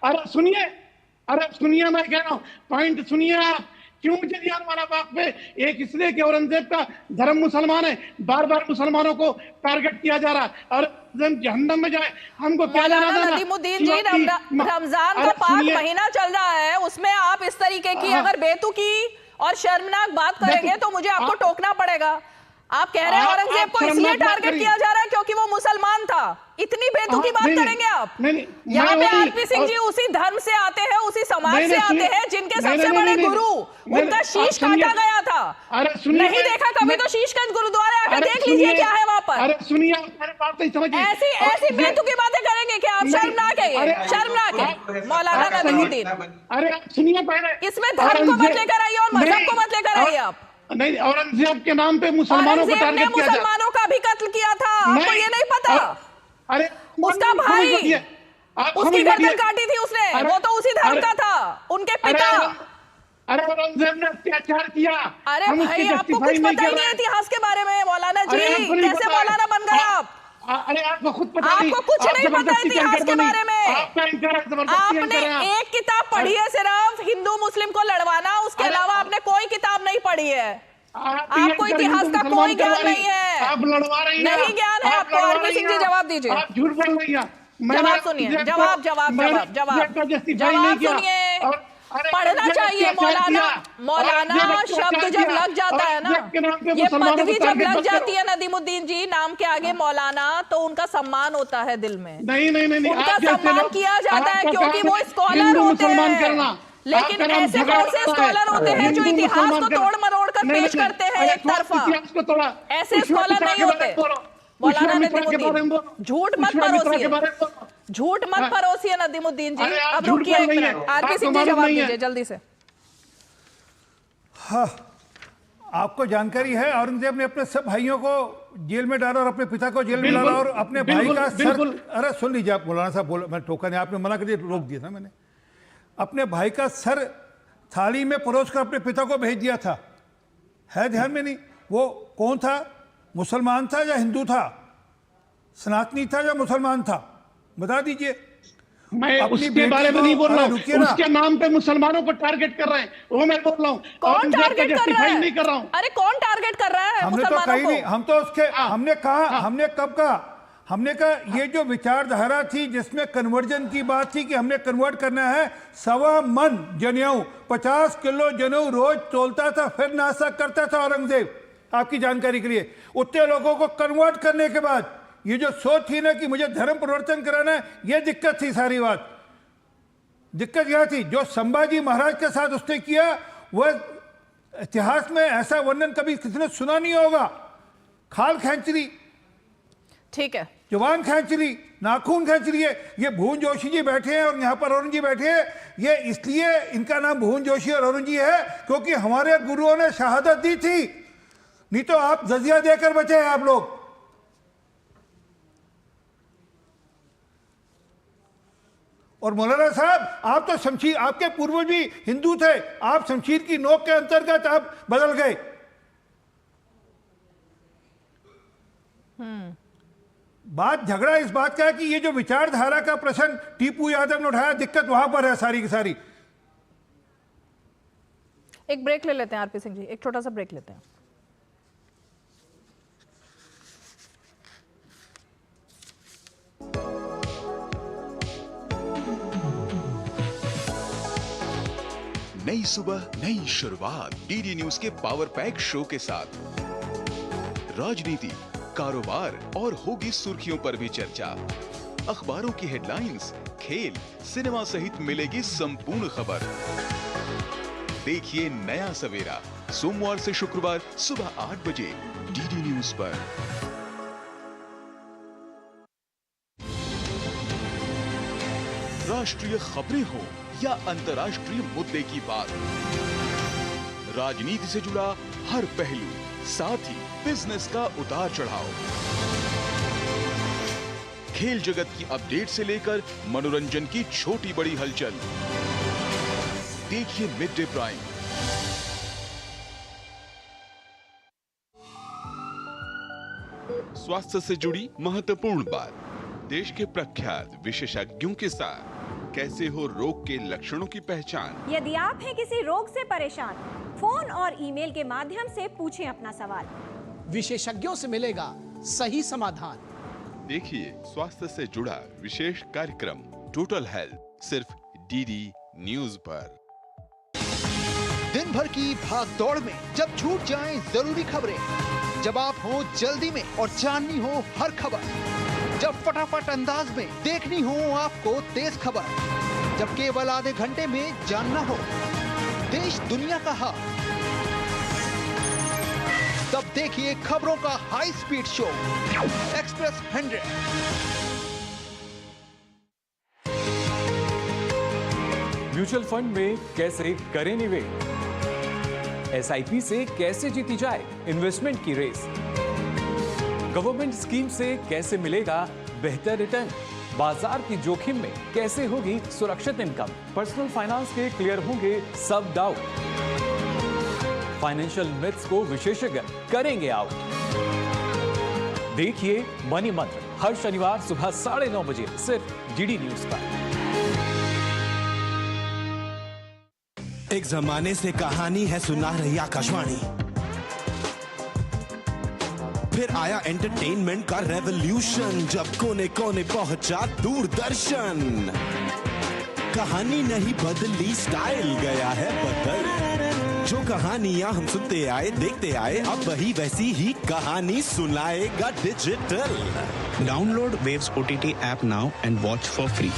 अरे सुनिए, मैं कह रहा हूँ, पॉइंट सुनिए आप। क्यों जलियांवाला बाग पे? एक इसलिए कि औरंगजेब का धर्म मुसलमान है, बार बार मुसलमानों को टारगेट किया जा रहा है, और जहन्नम में जाए हमको क्या जाना था?
नदीमुद्दीन जी, रमजान का पाक महीना चल रहा है, उसमें आप इस तरीके की अगर बेतुकी और शर्मनाक बात करेंगे तो मुझे आपको टोकना पड़ेगा। आप कह रहे हैं औरंगजेब को इसलिए टारगेट किया जा रहा है क्योंकि वो मुसलमान था। इतनी बेतुकी बात करेंगे आप? यहाँ पे आरपी सिंह जी उसी धर्म से आते हैं, उसी समाज से आते हैं जिनके सबसे बड़े गुरु, उनका शीश काटा गया था। नहीं देखा कभी तो शीशगंज गुरुद्वारे आकर देख लीजिए क्या है वहां पर।
अरे सुनिए,
ऐसी बेतुकी बातें करेंगे क्या आप? शर्मनाक है, शर्मनाक है। मौलाना नदीमुद्दीन,
अरे सुनिए पहले,
इसमें धर्म को मत लेकर आइए और मजहब को मत लेकर आइए आप।
नहीं, औरंगजेब के नाम पे मुसलमानों को टारगेट किया जाए।
मुसलमानों का भी कत्ल किया था, आपको ये नहीं पता?
अरे
उसका भाई, उसकी गर्दन काटी थी उसने, वो तो उसी धर्म का था, उनके पिता।
अरे औरंगजेब ने अत्याचार किया।
अरे भाई, आपको कुछ पता ही नहीं इतिहास के बारे में मौलाना जी, कैसे मौलाना बन गए आप?
अरे आपको खुद पता नहीं,
आपको कुछ नहीं पता इतिहास के बारे में। आपने एक किताब पढ़ी है सिर्फ, हिंदू मुस्लिम को लड़वाना, उसके अलावा आपने कोई किताब नहीं पढ़ी है। आपको इतिहास का कोई ज्ञान नहीं है।
आप लड़वा रही हैं।
नहीं ज्ञान है आपको। आरपी सिंह जी जवाब दीजिए।
आप झूठ बोल रही हैं।
जवाब सुनिए, जवाब सुनिए। पढ़ना चाहिए मौलाना शब्द जब लग जाता है ना, ये पदवी जब लग जाती है नदीमुद्दीन जी नाम के आगे मौलाना, तो उनका सम्मान होता है दिल में।
नहीं,
उनका सम्मान किया जाता है क्योंकि वो स्कॉलर होते हैं। लेकिन ऐसे कौन से स्कॉलर होते हैं जो इतिहास को तोड़ मरोड़ कर पेश करते हैं एक तरफा? ऐसे स्कॉलर नहीं होते। मौलाना नदीमुद्दीन, झूठ मत परोसिए, झूठ मत परोसिए नदीमुद्दीन जी। अब रुकिए एक मिनट, आरपी सिंह जी जवाब दीजिए जल्दी से।
हाँ, आपको जानकारी है औरंगजेब ने अपने सब भाइयों को जेल में डाला और अपने पिता को जेल में डाला और अपने भाई का सर, अरे सुन लीजिए आप, मौलाना साहब बोला, मैं टोका नहीं, आपने मना कर दिया, रोक दिया था मैंने। अपने भाई का सर थाली में परोस कर अपने पिता को भेज दिया था। है ध्यान में नहीं? वो कौन था? मुसलमान था या हिंदू था? सनातनी था या मुसलमान था? बता दीजिए।
मैं उसके बारे में नहीं बोल रहा हूँ, उसके नाम पे मुसलमानों को टारगेट कर रहे हैं, वो मैं बोल रहा हूँ।
कौन टारगेट कर रहा है?
नहीं कर रहा हूँ।
अरे कौन टारगेट कर रहा है?
हमने तो कही नहीं, हम तो उसके, हमने कहा, हमने कब कहा? हमने कहा ये जो विचारधारा थी जिसमें कन्वर्जन की बात थी कि हमने कन्वर्ट करना है, 1.25 मन जनेऊ, 50 किलो जनेऊ रोज तोलता था, फिर नासा करता था औरंगजेब। आपकी जानकारी के लिए, उतने लोगों को कन्वर्ट करने के बाद ये जो सोच थी ना कि मुझे धर्म परिवर्तन कराना है, ये दिक्कत थी। सारी बात दिक्कत यह थी जो संभाजी महाराज के साथ उसने किया, वह इतिहास में ऐसा वर्णन कभी किसी ने सुना नहीं होगा। खाल खींच ली,
ठीक है,
जुबान खींच ली, नाखून खींच लिए। ये भुवन जोशी जी बैठे हैं और यहाँ पर अरुण जी बैठे हैं, ये इसलिए इनका नाम भुवन जोशी और अरुण जी है क्योंकि हमारे गुरुओं ने शहादत दी थी, नहीं तो आप जजिया देकर बचे हैं आप लोग। और मौलाना साहब, आप तो शमशीर, आपके पूर्वज भी हिंदू थे, आप शमशीर की नोक के अंतर्गत आप बदल गए। बात झगड़ा इस बात का है कि ये जो विचारधारा का प्रश्न टीपू यादव ने उठाया, दिक्कत वहां पर है सारी की सारी।
एक ब्रेक ले लेते हैं आरपी सिंह जी, एक छोटा सा ब्रेक लेते हैं।
नई सुबह नई शुरुआत डीडी न्यूज के पावर पैक शो के साथ राजनीति, कारोबार और होगी सुर्खियों पर भी चर्चा। अखबारों की हेडलाइंस, खेल, सिनेमा सहित मिलेगी संपूर्ण खबर। देखिए नया सवेरा सोमवार से शुक्रवार सुबह 8 बजे डीडी न्यूज पर। राष्ट्रीय खबरें हो या अंतर्राष्ट्रीय मुद्दे की बात, राजनीति से जुड़ा हर पहलू, साथ ही बिजनेस का उतार चढ़ाव, खेल जगत की अपडेट से लेकर मनोरंजन की छोटी बड़ी हलचल। देखिए मिड डे प्राइम। स्वास्थ्य से जुड़ी महत्वपूर्ण बात, देश के प्रख्यात विशेषज्ञों के साथ कैसे हो रोग के लक्षणों की पहचान।
यदि आप हैं किसी रोग से परेशान, फोन और ईमेल के माध्यम से पूछें अपना सवाल।
विशेषज्ञों से मिलेगा सही समाधान।
देखिए स्वास्थ्य से जुड़ा विशेष कार्यक्रम टोटल हेल्थ, सिर्फ डीडी न्यूज पर।
दिन भर की भाग दौड़ में जब छूट जाएं जरूरी खबरें, जब आप हो जल्दी में और जाननी हो हर खबर, जब फटाफट अंदाज में देखनी हो आपको तेज खबर, जब केवल आधे घंटे में जानना हो देश दुनिया का हाल, तब देखिए खबरों का high speed show express 100।
Mutual fund में कैसे करें निवेश, एसआईपी से कैसे जीती जाए इन्वेस्टमेंट की रेस, गवर्नमेंट स्कीम से कैसे मिलेगा बेहतर रिटर्न, बाजार की जोखिम में कैसे होगी सुरक्षित इनकम, पर्सनल फाइनेंस के क्लियर होंगे सब डाउट, फाइनेंशियल मिथ्स को विशेषज्ञ करेंगे आउट। देखिए मनी मंत्र हर शनिवार सुबह 9:30 बजे सिर्फ डीडी न्यूज पर।
एक जमाने से कहानी है सुना रही आकाशवाणी, फिर आया एंटरटेनमेंट का रेवोल्यूशन, जब कोने कोने पहुंचा दूरदर्शन। कहानी नहीं बदली, स्टाइल गया है बदल। जो कहानियां हम सुनते आए देखते आए, अब वही वैसी ही कहानी सुनाएगा digital.
Download waves OTT app now and watch for free.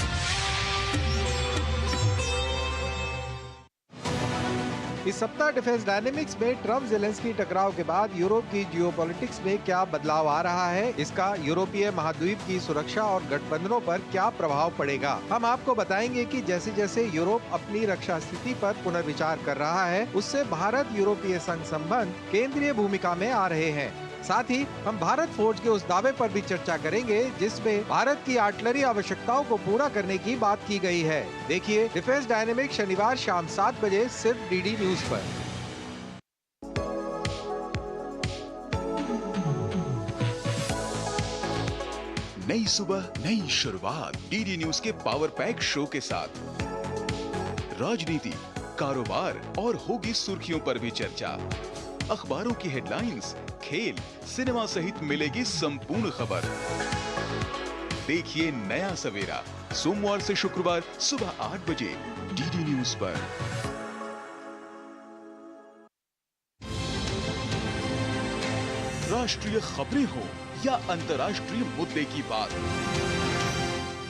इस सप्ताह डिफेंस डायनेमिक्स में ट्रम्प ज़ेलेंस्की टकराव के बाद यूरोप की जियोपॉलिटिक्स में क्या बदलाव आ रहा है, इसका यूरोपीय महाद्वीप की सुरक्षा और गठबंधनों पर क्या प्रभाव पड़ेगा। हम आपको बताएंगे कि जैसे जैसे यूरोप अपनी रक्षा स्थिति पर पुनर्विचार कर रहा है, उससे भारत यूरोपीय संघ संबंध केंद्रीय भूमिका में आ रहे हैं। साथ ही हम भारत फोर्ज के उस दावे पर भी चर्चा करेंगे जिसमें भारत की आर्टिलरी आवश्यकताओं को पूरा करने की बात की गई है। देखिए डिफेंस डायनेमिक शनिवार शाम 7 बजे सिर्फ डीडी न्यूज पर।
नई सुबह नई शुरुआत डीडी न्यूज के पावर पैक शो के साथ राजनीति, कारोबार और होगी सुर्खियों पर भी चर्चा। अखबारों की हेडलाइंस, खेल, सिनेमा सहित मिलेगी संपूर्ण खबर। देखिए नया सवेरा सोमवार से शुक्रवार सुबह 8 बजे डीडी न्यूज पर। राष्ट्रीय खबरें हो या अंतर्राष्ट्रीय मुद्दे की बात,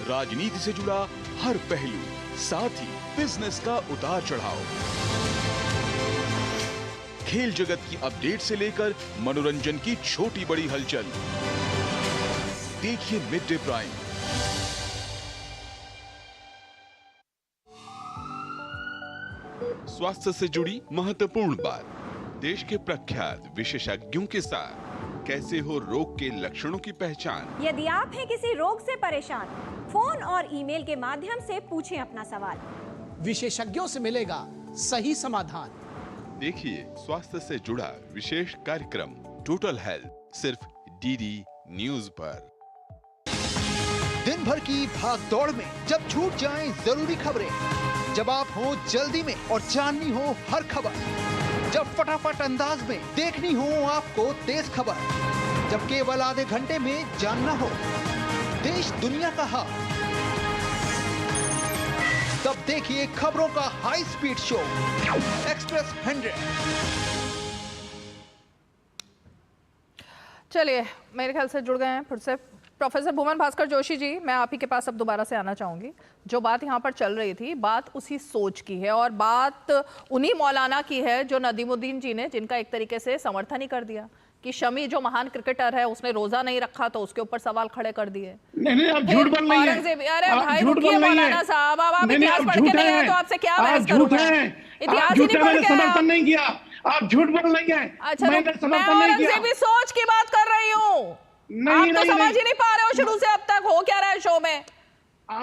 राजनीति से जुड़ा हर पहलू, साथ ही बिजनेस का उतार चढ़ाव, खेल जगत की अपडेट से लेकर मनोरंजन की छोटी बड़ी हलचल। देखिए मिड डे प्राइम। स्वास्थ्य से जुड़ी महत्वपूर्ण बात, देश के प्रख्यात विशेषज्ञों के साथ कैसे हो रोग के लक्षणों की पहचान।
यदि आप हैं किसी रोग से परेशान, फोन और ईमेल के माध्यम से पूछें अपना सवाल।
विशेषज्ञों से मिलेगा सही समाधान।
देखिए स्वास्थ्य से जुड़ा विशेष कार्यक्रम टोटल हेल्थ, सिर्फ डीडी न्यूज पर।
दिन भर की भाग दौड़ में जब छूट जाएं जरूरी खबरें, जब आप हो जल्दी में और जाननी हो हर खबर, जब फटाफट अंदाज में देखनी हो आपको तेज खबर, जब केवल आधे घंटे में जानना हो देश दुनिया का हाल, तब देखिए खबरों का हाई स्पीड शो एक्सप्रेस 100।
चलिए, मेरे ख्याल से जुड़ गए हैं फिर से प्रोफेसर भुवन भास्कर जोशी जी। मैं आप ही के पास अब दोबारा से आना चाहूंगी। जो बात यहाँ पर चल रही थी, बात उसी सोच की है और बात उन्हीं मौलाना की है जो नदीमुद्दीन जी ने, जिनका एक तरीके से समर्थन ही कर दिया कि शमी जो महान क्रिकेटर है उसने रोजा नहीं रखा, तो उसके ऊपर सवाल खड़े कर दिए।
नहीं, आप झूठ बोल रही हैं।
अरे भाई रुकिए मौलाना साहब, आप इतिहास पढ़ के नहीं आए तो आपसे क्या बहस करूं मैं? इतिहास ही नहीं पढ़ के
समर्थन नहीं किया, आप झूठ बोल रही हैं।
अच्छा, मैं औरंगजेबी सोच की बात कर रही हूँ। आप तो समझ ही नहीं पा रहे हो शुरू से अब तक हो क्या रहा है शो में।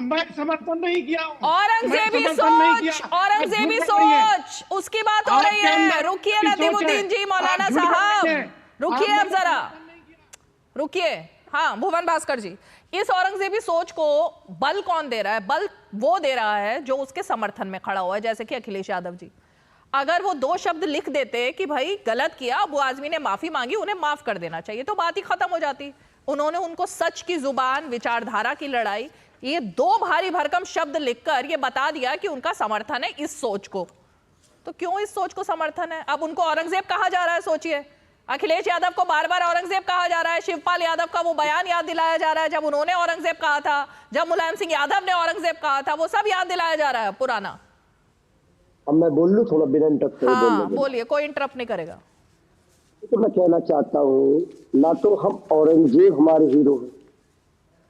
मैं समर्थन नहीं किया।
औरंगजेबी सोच, औरंगजेबी सोच, उसकी बात हो रही है। रुकिए नदीमुद्दीन जी, मौलाना साहब रुकिए, अब जरा रुकिए। हाँ भुवन भास्कर जी, इस औरंगजेबी सोच को बल कौन दे रहा है? बल वो दे रहा है जो उसके समर्थन में खड़ा हुआ है, जैसे कि अखिलेश यादव जी। अगर वो दो शब्द लिख देते कि भाई गलत किया, अबू आजमी ने माफी मांगी, उन्हें माफ कर देना चाहिए, तो बात ही खत्म हो जाती। उन्होंने उनको सच की जुबान, विचारधारा की लड़ाई, ये दो भारी भरकम शब्द लिखकर ये बता दिया कि उनका समर्थन है इस सोच को। तो क्यों इस सोच को समर्थन है? अब उनको औरंगजेब कहा जा रहा है। सोचिए, अखिलेश यादव को बार बार औरंगजेब कहा जा रहा है। शिवपाल यादव का वो बयान याद दिलाया जा रहा है जब उन्होंने औरंगजेब कहा था, जब मुलायम सिंह यादव ने औरंगजेब कहा था, वो सब याद दिलाया जा रहा है पुराना।
अब मैं बोल लूं थोड़ा बिना इंटरप्ट करे?
हाँ बोलिए, कोई इंटरप्ट नहीं करेगा।
तो मैं कहना चाहता हूँ, ना तो हम औरंगजेब हमारे हीरो हैं,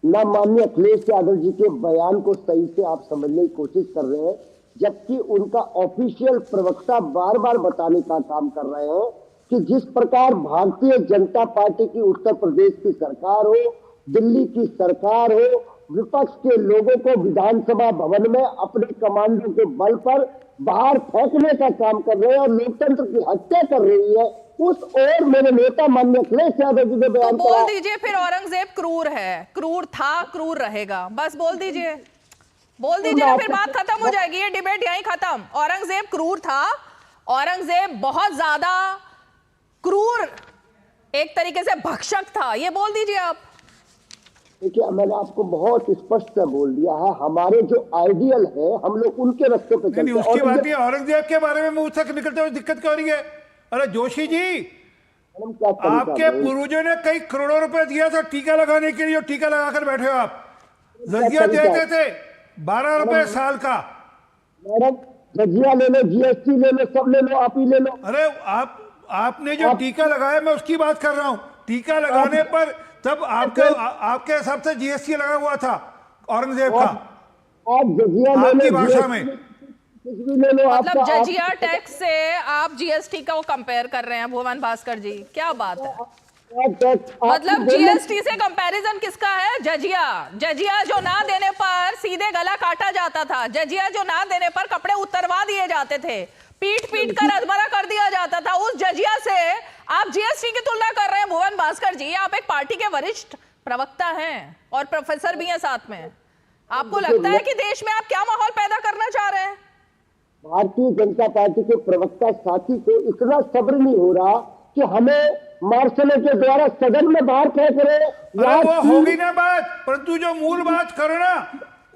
ना माननीय अखिलेश यादव जी के बयान को सही से आप समझने की कोशिश कर रहे हैं, जबकि उनका ऑफिशियल प्रवक्ता बार बार बताने का काम कर रहे हैं कि जिस प्रकार भारतीय जनता पार्टी की उत्तर प्रदेश की सरकार हो, दिल्ली की सरकार हो, विपक्ष के लोगों को विधानसभा भवन में अपने कमांडो के बल पर बाहर फेंकने का काम कर रहे हैं और लोकतंत्र की हत्या कर रही है, उस ओर मेरे नेता माननीय अखिलेश यादव जी ने बयान
तो बोल दीजिए फिर औरंगजेब क्रूर है, क्रूर था, क्रूर रहेगा, बस बोल दीजिए, बोल दीजिए ना, फिर बात खत्म हो जाएगी, ये डिबेट यहीं खत्म। औरंगजेब क्रूर था, औरंगजेब बहुत ज्यादा क्रूर, एक तरीके से भक्षक था, ये बोल दीजिए आप।
देखिए, मैंने आपको बहुत स्पष्ट से बोल दिया है, हमारे जो आइडियल है हम लोग उनके रास्ते पे चलते हैं।
उसकी बात नहीं, औरंगजेब के बारे में मुंह से निकलते हुए दिक्कत क्या हो रही है? अरे जोशी जी, आपके पूर्वजों ने कई करोड़ों रुपए दिया था टीका लगाने के लिए, और टीका लगाकर बैठे हो आप। जजिया देते थे 12 रुपए साल का।
मैडम, जजिया ले लो, जीएसटी ले लो, सब ले लो, आप ही ले लो।
अरे आपने जो टीका लगाया, मैं उसकी बात कर रहा हूँ। टीका लगाने पर तब आपके हिसाब से जीएसटी लगा हुआ था औरंगजेब का, आपकी भाषा में।
मतलब जजिया टैक्स से आप जीएसटी को कंपेयर कर रहे हैं भुवन भास्कर जी, क्या बात है? मतलब जीएसटी से कंपैरिजन किसका है? जजिया जो ना देने पर सीधे गला काटा जाता था, जजिया जो ना देने पर कपड़े उतरवा दिए जाते थे, पीट कर अधमरा कर दिया जाता था, उस जजिया से आप जीएसटी की तुलना कर रहे हैं भुवन भास्कर जी। आप एक पार्टी के वरिष्ठ प्रवक्ता हैं और प्रोफेसर भी हैं साथ में। आपको लगता है कि देश में आप क्या माहौल पैदा करना चाह रहे हैं?
भारतीय जनता पार्टी के प्रवक्ता साथी को इतना सब्र नहीं हो रहा कि हमें मार्शलों के द्वारा सदन में बाहर फेंक रहे।
वो होगी ना बात, परंतु जो मूल बात करो ना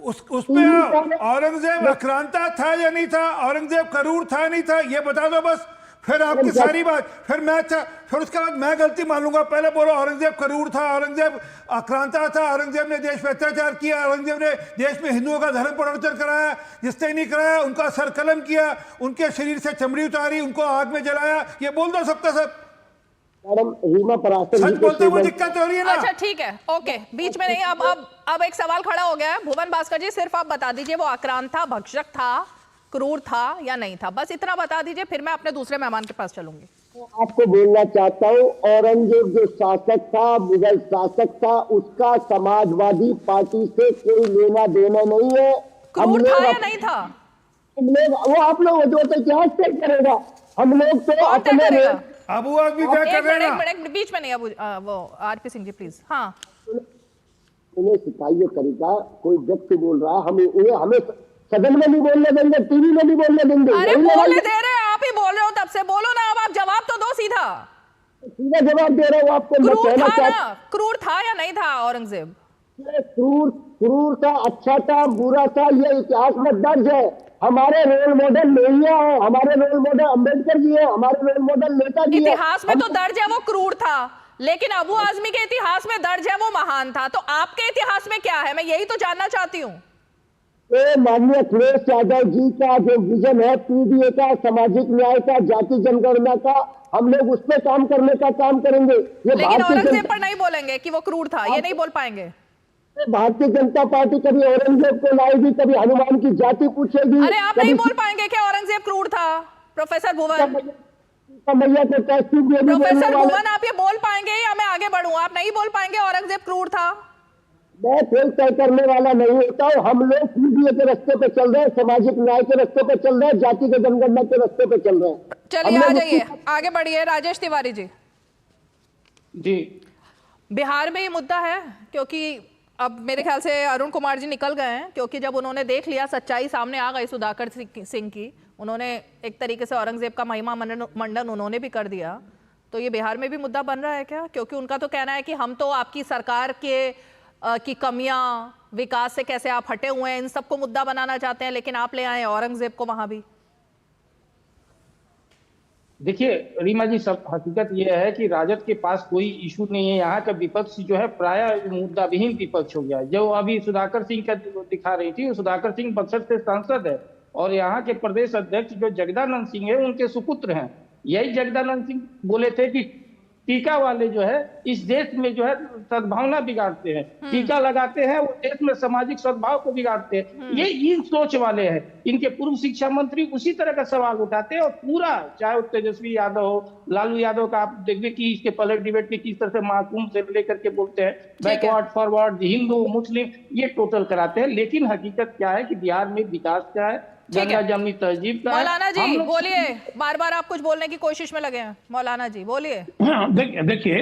उसमें औरंगजेब आक्रांता था या नहीं था, औरंगजेब करूर था नहीं था, ये बता दो बस, फिर आपकी सारी बात, फिर उसके बाद मैं गलती मान लूंगा। पहले बोलो औरंगजेब करूर था, औरंगजेब आक्रांता था, औरंगजेब ने देश पे अत्याचार किया, औरंगजेब ने देश में हिंदुओं का धर्म परिवर्तन कराया, जिसने नहीं कराया उनका सर कलम किया, उनके शरीर से चमड़ी उतारी, उनको आग में जलाया, ये बोल दो सबका सब।
मैडम, रीमा पराशर
सच बोलते हुए दिक्कत हो रही है ना?
अच्छा ठीक है, ओके, बीच में नहीं। अब एक सवाल खड़ा हो गया है भुवन भास्कर जी, सिर्फ आप बता दीजिए वो आक्रांत था, भक्षक था, क्रूर था या नहीं था, बस इतना बता दीजिए, फिर मैं अपने दूसरे मेहमान के पास चलूंगी।
आपको बोलना चाहता हूँ, औरंगजेब जो शासक था, मुगल शासक था, उसका समाजवादी पार्टी से कोई लेना देना नहीं है।
क्रूर था या नहीं था?
हम लोग, वो आप लोग जो इतिहास तय करेगा, हम लोग तो अपने
अबू आदमी क्या कर रहे हैं?
बीच में नहीं, वो आरपी सिंह जी प्लीज। हाँ,
उन्हें सिखाइए तरीका। कोई व्यक्ति बोल रहा है, हमें सदन में नहीं बोलने देंगे, टीवी में नहीं बोलने देंगे।
अरे बोलने दे रहे हैं, आप ही बोल रहे हो, तब से बोलो ना, अब आप जवाब तो दो सीधा।
सीधा जवाब दे रहे हो आपको।
क्रूर था या नहीं था औरंगजेब?
ये क्रूर था, अच्छा था, बुरा था, ये इतिहास में दर्ज है। हमारे रोल मॉडल लोहिया है, हमारे रोल मॉडल अम्बेडकर जी है, हमारे रोल मॉडल नेताजी है।
इतिहास में तो दर्ज है वो क्रूर था, लेकिन अबू आजमी के इतिहास में दर्ज है वो महान था। तो आपके इतिहास में क्या है, मैं यही तो जानना चाहती हूँ।
माननीय अखिलेश यादव जी का जो विजन है पीडीए का, सामाजिक न्याय का, जाति जनगणना का, हम लोग उस पर काम करने का काम करेंगे। ये
लेकिन औरंगजेब पर नहीं बोलेंगे कि वो क्रूर था, ये नहीं बोल पाएंगे।
भारतीय जनता पार्टी कभी औरंगजेब को लाएगी, कभी हनुमान की जाति पूछेगी।
अरे आप नहीं बोल पाएंगे क्या औरंगजेब क्रूर था? प्रोफेसर भुवन, प्रोफेसर भुवन, आप ये बोल पाएंगे या मैं आगे बढ़ूं? आप नहीं बोल पाएंगे औरंगजेब क्रूर था?
मैं कोई तय करने वाला नहीं होता हूं। हम लोग पीडीए के रास्ते पे चल रहे हैं, सामाजिक न्याय के रास्ते पे चल रहे हैं, जाति के जनगणना के रास्ते पे चल रहे हैं।
चलिए आ जाइए, आगे बढ़िए। राजेश तिवारी जी।
जी,
बिहार में ये मुद्दा है, क्योंकि अब मेरे ख्याल से अरुण कुमार जी निकल गए हैं, क्योंकि जब उन्होंने देख लिया, सच्चाई सामने आ गई सुधाकर सिंह की, उन्होंने एक तरीके से औरंगजेब का महिमा मंडन उन्होंने भी कर दिया। तो ये बिहार में भी मुद्दा बन रहा है क्या? क्योंकि उनका तो कहना है कि हम तो आपकी सरकार की कमियां, विकास से कैसे आप हटे हुए हैं, इन सबको मुद्दा बनाना चाहते हैं, लेकिन आप ले आए औरंगजेब को वहां भी।
देखिए रीमा जी, सब हकीकत यह है कि राजद के पास कोई इशू नहीं है। यहाँ का विपक्ष जो है प्राय मुद्दा विहीन विपक्ष हो गया। जो अभी सुधाकर सिंह का दिखा रही थी, सुधाकर सिंह बक्सर से सांसद है और यहाँ के प्रदेश अध्यक्ष जो जगदानंद सिंह है उनके सुपुत्र हैं। यही जगदानंद सिंह बोले थे कि टीका वाले जो है इस देश में जो है सद्भावना बिगाड़ते हैं, टीका लगाते हैं वो देश में सामाजिक सद्भाव को बिगाड़ते हैं। ये इन सोच वाले हैं। इनके पूर्व शिक्षा मंत्री उसी तरह का सवाल उठाते हैं और पूरा, चाहे वो तेजस्वी यादव हो, लालू यादव का आप देखिए कि इसके पहले डिबेट में किस तरह से महाकुंभ से लेकर के बोलते हैं, बैकवर्ड फॉरवर्ड, हिंदू मुस्लिम, ये टोटल कराते हैं। लेकिन हकीकत क्या है कि बिहार में विकास क्या है, गंगा जमनी तहजीब का।
मौलाना जी बोलिए, बार बार आप कुछ बोलने की कोशिश में लगे हैं। मौलाना जी बोलिए।
देखिए,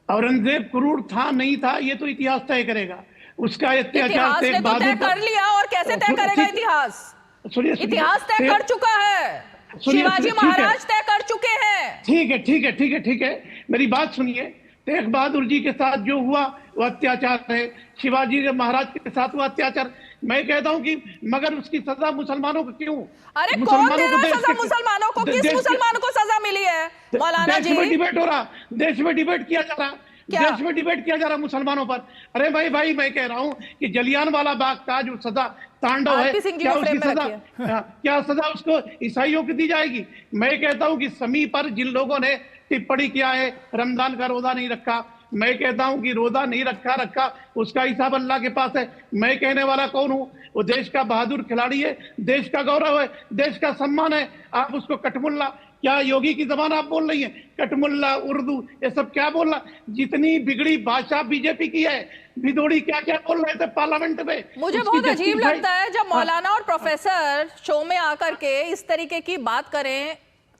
औरंगजेब क्रूर था नहीं था ये तो इतिहास तय करेगा। उसका
इतिहास ने तो तय कर लिया, और कैसे तय करेगा इतिहास? इतिहास तय कर चुका है, शिवाजी महाराज तय कर चुके हैं।
ठीक है, मेरी बात सुनिए। तेग बहादुर जी के साथ जो हुआ वो अत्याचार है, शिवाजी महाराज के साथ हुआ अत्याचार। मैं कहता हूं कि मगर उसकी सजा मुसलमानों को क्यों?
अरे कौन दे रहा है सजा मुसलमानों को? किस मुसलमान को सजा मिली है मौलाना जी?
देश में डिबेट हो रहा, देश में डिबेट किया जा रहा, देश में डिबेट किया जा रहा मुसलमानों पर। अरे भाई मैं कह रहा हूं कि जलियांवाला बाग का जो सजा तांडव है, क्या सजा उसको ईसाइयों की दी जाएगी? मैं कहता हूं कि समी पर जिन लोगों ने टिप्पणी किया है रमजान का रोजा नहीं रखा, मैं कहता हूं कि रोजा नहीं रखा उसका हिसाब अल्लाह के पास है। मैं कहने वाला कौन हूं? वो देश का बहादुर खिलाड़ी है, देश का गौरव है, देश का सम्मान है। आप उसको कटमुल्ला, क्या योगी की जबान आप बोल रही हैं? कटमुल्ला, उर्दू, ये सब क्या बोल रहा? जितनी बिगड़ी भाषा बीजेपी की है, भिदोड़ी क्या क्या बोल रहे थे पार्लियामेंट में।
मुझे बहुत अजीब लगता है जब मौलाना और प्रोफेसर शो में आकर के इस तरीके की बात करें।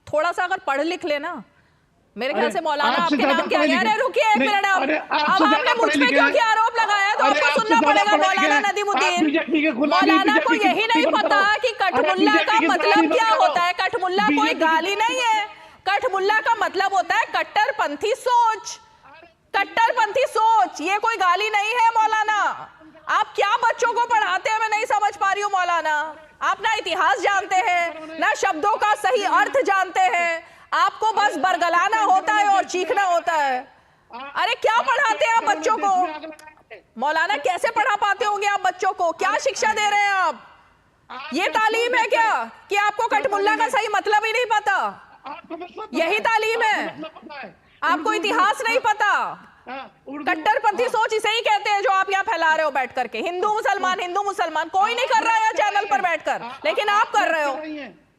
थोड़ा सा अगर पढ़ लिख लेना। मेरे ख्याल से मौलाना आपके नाम क्या गया? अरे रुकिए एक मिनट, अब आपने मुझ पे क्योंकि आरोप लगाया तो आपको सुनना पड़ेगा। मौलाना नदीमुद्दीन, मौलाना को यही नहीं पता कि कठमुल्ला का मतलब क्या होता है? कठमुल्ला कोई गाली नहीं है, कठमुल्ला का मतलब होता है कट्टरपंथी सोच। कट्टरपंथी सोच ये कोई गाली नहीं है मौलाना। आप क्या बच्चों को पढ़ाते हैं मैं नहीं समझ पा रही हूँ मौलाना। आप ना इतिहास जानते हैं, ना शब्दों का सही अर्थ जानते हैं, आपको बस बरगलाना होता है और चीखना होता है। अरे क्या पढ़ाते हैं आप बच्चों को? मौलाना कैसे पढ़ा पाते होंगे आप बच्चों को? क्या शिक्षा दे रहे हैं आप? ये तालीम है क्या कि आपको कठमुल्ला का सही मतलब ही नहीं पता? यही तालीम है? आपको इतिहास नहीं पता? कट्टरपंथी सोच इसे ही कहते हैं जो आप यहाँ फैला रहे हो बैठ करके। हिंदू मुसलमान कोई नहीं कर रहा है चैनल पर बैठकर, लेकिन आप कर रहे हो।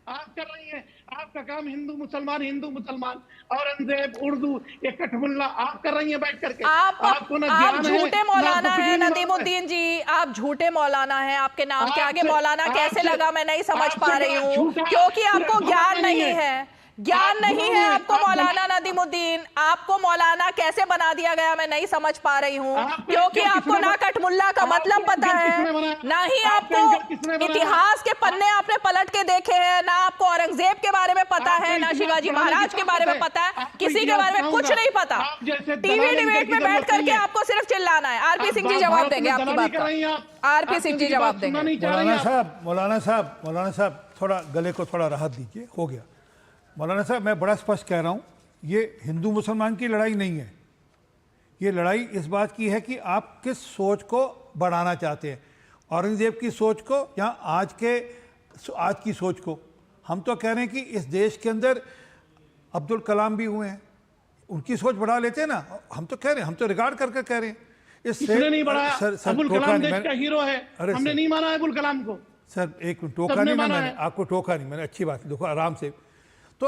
आप कर रही हैं, आपका काम हिंदू मुसलमान, औरंगजेब, उर्दू, ये कठमुल्ला आप कर रही हैं बैठ करके।
आप झूठे मौलाना है नदीमुद्दीन जी, आप झूठे मौलाना है। आपके नाम के आगे मौलाना कैसे लगा मैं नहीं समझ पा रही हूँ, क्योंकि आपको ज्ञान नहीं है, ज्ञान नहीं है आपको मौलाना नदीमुद्दीन। आपको मौलाना कैसे बना दिया गया मैं नहीं समझ पा रही हूँ, क्योंकि आपको ना कठमुल्ला का मतलब पता है, ना ही आपको इतिहास के पन्ने आपने पलट के देखे हैं, ना आपको औरंगजेब के बारे में पता है, ना शिवाजी महाराज के बारे में पता है, किसी के बारे में कुछ नहीं पता। टीवी डिबेट में बैठ करके आपको सिर्फ चिल्लाना है। आरपी सिंह जी जवाब देंगे आपकी बात का। आरपी सिंह जी जवाब देंगे।
मौलाना साहब थोड़ा गले को थोड़ा राहत दीजिए। हो गया मौलाना साहब, मैं बड़ा स्पष्ट कह रहा हूँ, ये हिंदू मुसलमान की लड़ाई नहीं है। ये लड़ाई इस बात की है कि आप किस सोच को बढ़ाना चाहते हैं, औरंगजेब की सोच को या आज की सोच को। हम तो कह रहे हैं कि इस देश के अंदर अब्दुल कलाम भी हुए हैं, उनकी सोच बढ़ा लेते हैं ना। हम तो कह रहे हैं, हम तो रिगार्ड करके कह रहे हैं।
इसने नहीं बढ़ाया। अब्दुल कलाम देश का हीरो है, हमने नहीं माना है अब्दुल कलाम को।
सर एक मिनट, टोका नहीं ना मैंने आपको, टोका नहीं मैंने, अच्छी बात है, देखो आराम से। तो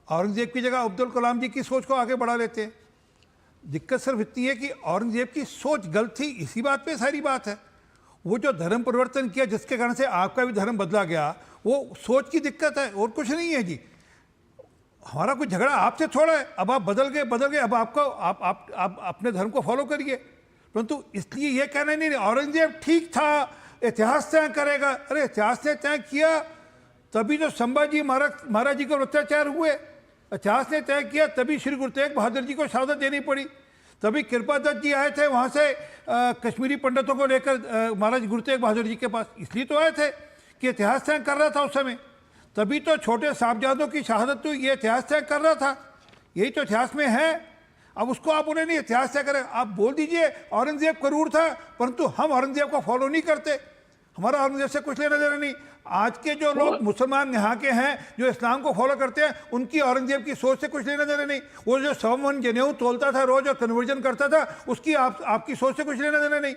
औरंगजेब की जगह अब्दुल कलाम जी की सोच को आगे बढ़ा लेते हैं। दिक्कत सिर्फ इतनी है कि औरंगजेब की सोच गलत थी, इसी बात पे सारी बात है। वो जो धर्म परिवर्तन किया जिसके कारण से आपका भी धर्म बदला गया, वो सोच की दिक्कत है और कुछ नहीं है जी। हमारा कोई झगड़ा आपसे थोड़ा है, अब आप बदल गए, अब आपको आप अपने धर्म को फॉलो करिए। परंतु इसलिए ये कहना नहीं औरंगजेब ठीक था, इतिहास तय करेगा। अरे इतिहास ने तय किया तभी तो संभाजी महाराज जी को अत्याचार हुए, इतिहास ने तय किया तभी श्री गुरु तेग बहादुर जी को शहादत देनी पड़ी, तभी कृपा दत्त जी आए थे वहाँ से कश्मीरी पंडितों को लेकर महाराज गुरु तेग बहादुर जी के पास, इसलिए तो आए थे कि इतिहास तय कर रहा था उस समय। तभी तो छोटे साहबजादों की शहादत हुई, ये इतिहास तय कर रहा था, यही तो इतिहास में है। अब उसको आप उन्हें नहीं इतिहास तय करें, आप बोल दीजिए औरंगजेब क्रूर था, परंतु हम औरंगजेब को फॉलो नहीं करते, हमारा औरंगजेब से कुछ लेना देना नहीं। आज के जो लोग मुसलमान यहाँ के हैं जो इस्लाम को फॉलो करते हैं, उनकी औरंगजेब की सोच से कुछ लेना देना नहीं। वो जो 100 मन जनेऊ तोलता था रोज और कन्वर्जन करता था, उसकी आपकी सोच से कुछ लेना देना नहीं।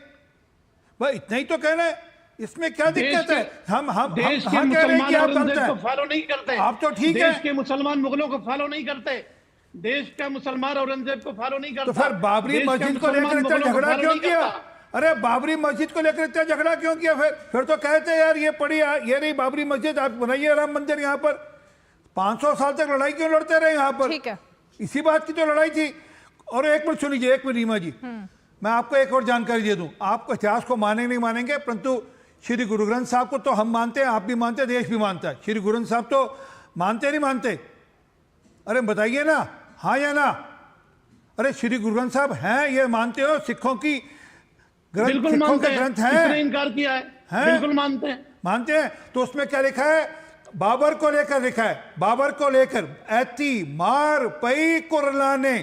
भाई इतना ही तो कहना है, इसमें क्या दिक्कत है? हम
देश के
कह रहे हैं कि आप गलत
को
हैं,
फॉलो नहीं करते।
आप तो ठीक है।
देश के मुसलमान मुगलों को फॉलो नहीं करते, देश का मुसलमान औरंगजेब को फॉलो नहीं करता।
तो फिर बाबरी मस्जिद को लेकर इतना झगड़ा क्यों किया? अरे बाबरी मस्जिद को लेकर इतना झगड़ा क्यों किया? फिर तो कहते यार ये पड़ी, ये रही बाबरी मस्जिद, आप बनाइए राम मंदिर यहाँ पर। 500 साल तक लड़ाई क्यों लड़ते रहे यहाँ पर?
ठीक है,
इसी बात की तो लड़ाई थी। और एक मिनट सुनिए, एक मिनट रीमा जी, मैं आपको एक और जानकारी दे दूं। आपको इतिहास को माने नहीं मानेंगे, परंतु श्री गुरु ग्रंथ साहब को तो हम मानते हैं, आप भी मानते हैं, देश भी मानता है। श्री गुरु ग्रंथ साहब तो मानते नहीं मानते? अरे बताइए ना, हाँ या ना? अरे श्री गुरु ग्रंथ साहब हैं, ये मानते हो? सिखों की
बिल्कुल
सिखों
मानते
का
हैं,
ग्रंथ है,
किसने इनकार किया है? बिल्कुल मानते हैं। तो उसमें क्या लिखा है? बाबर को लेकर लिखा है, बाबर को लेकर ऐती मार पई कुरलाने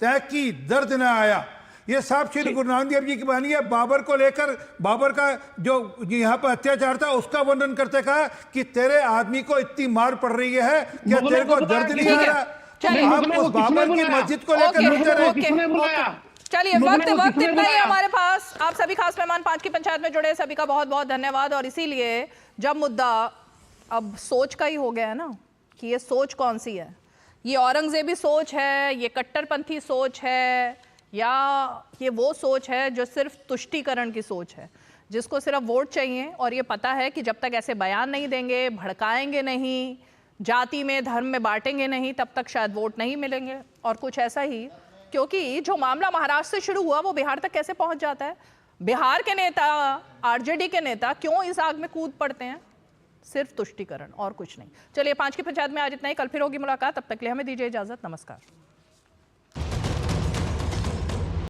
तैकी दर्द न आया। ये साहब श्री गुरु नानक देव जी की बानी है। बाबर को लेकर, बाबर का जो यहाँ पर अत्याचार था उसका वर्णन करते कहा कि तेरे आदमी को इतनी मार पड़ रही है क्या तेरे को दर्द नहीं आ रहा? आप उस बाबर की मस्जिद को लेकर लड़ते रहे।
चलिए वक्त इतना ही हमारे पास। आप सभी खास मेहमान 5 की पंचायत में जुड़े सभी का बहुत बहुत धन्यवाद। और इसीलिए जब मुद्दा अब सोच का ही हो गया है ना, कि ये सोच कौन सी है, ये औरंगजेबी सोच है, ये कट्टरपंथी सोच है, या ये वो सोच है जो सिर्फ तुष्टीकरण की सोच है, जिसको सिर्फ वोट चाहिए और ये पता है कि जब तक ऐसे बयान नहीं देंगे, भड़काएंगे नहीं, जाति में धर्म में बांटेंगे नहीं, तब तक शायद वोट नहीं मिलेंगे। और कुछ ऐसा ही, क्योंकि जो मामला महाराष्ट्र से शुरू हुआ वो बिहार तक कैसे पहुंच जाता है? बिहार के नेता, आरजेडी के नेता क्यों इस आग में कूद पड़ते हैं? सिर्फ तुष्टीकरण और कुछ नहीं। चलिए 5 की पंचायत में आज इतना ही, कल फिर होगी मुलाकात, तब तक के लिए हमें दीजिए इजाजत, नमस्कार।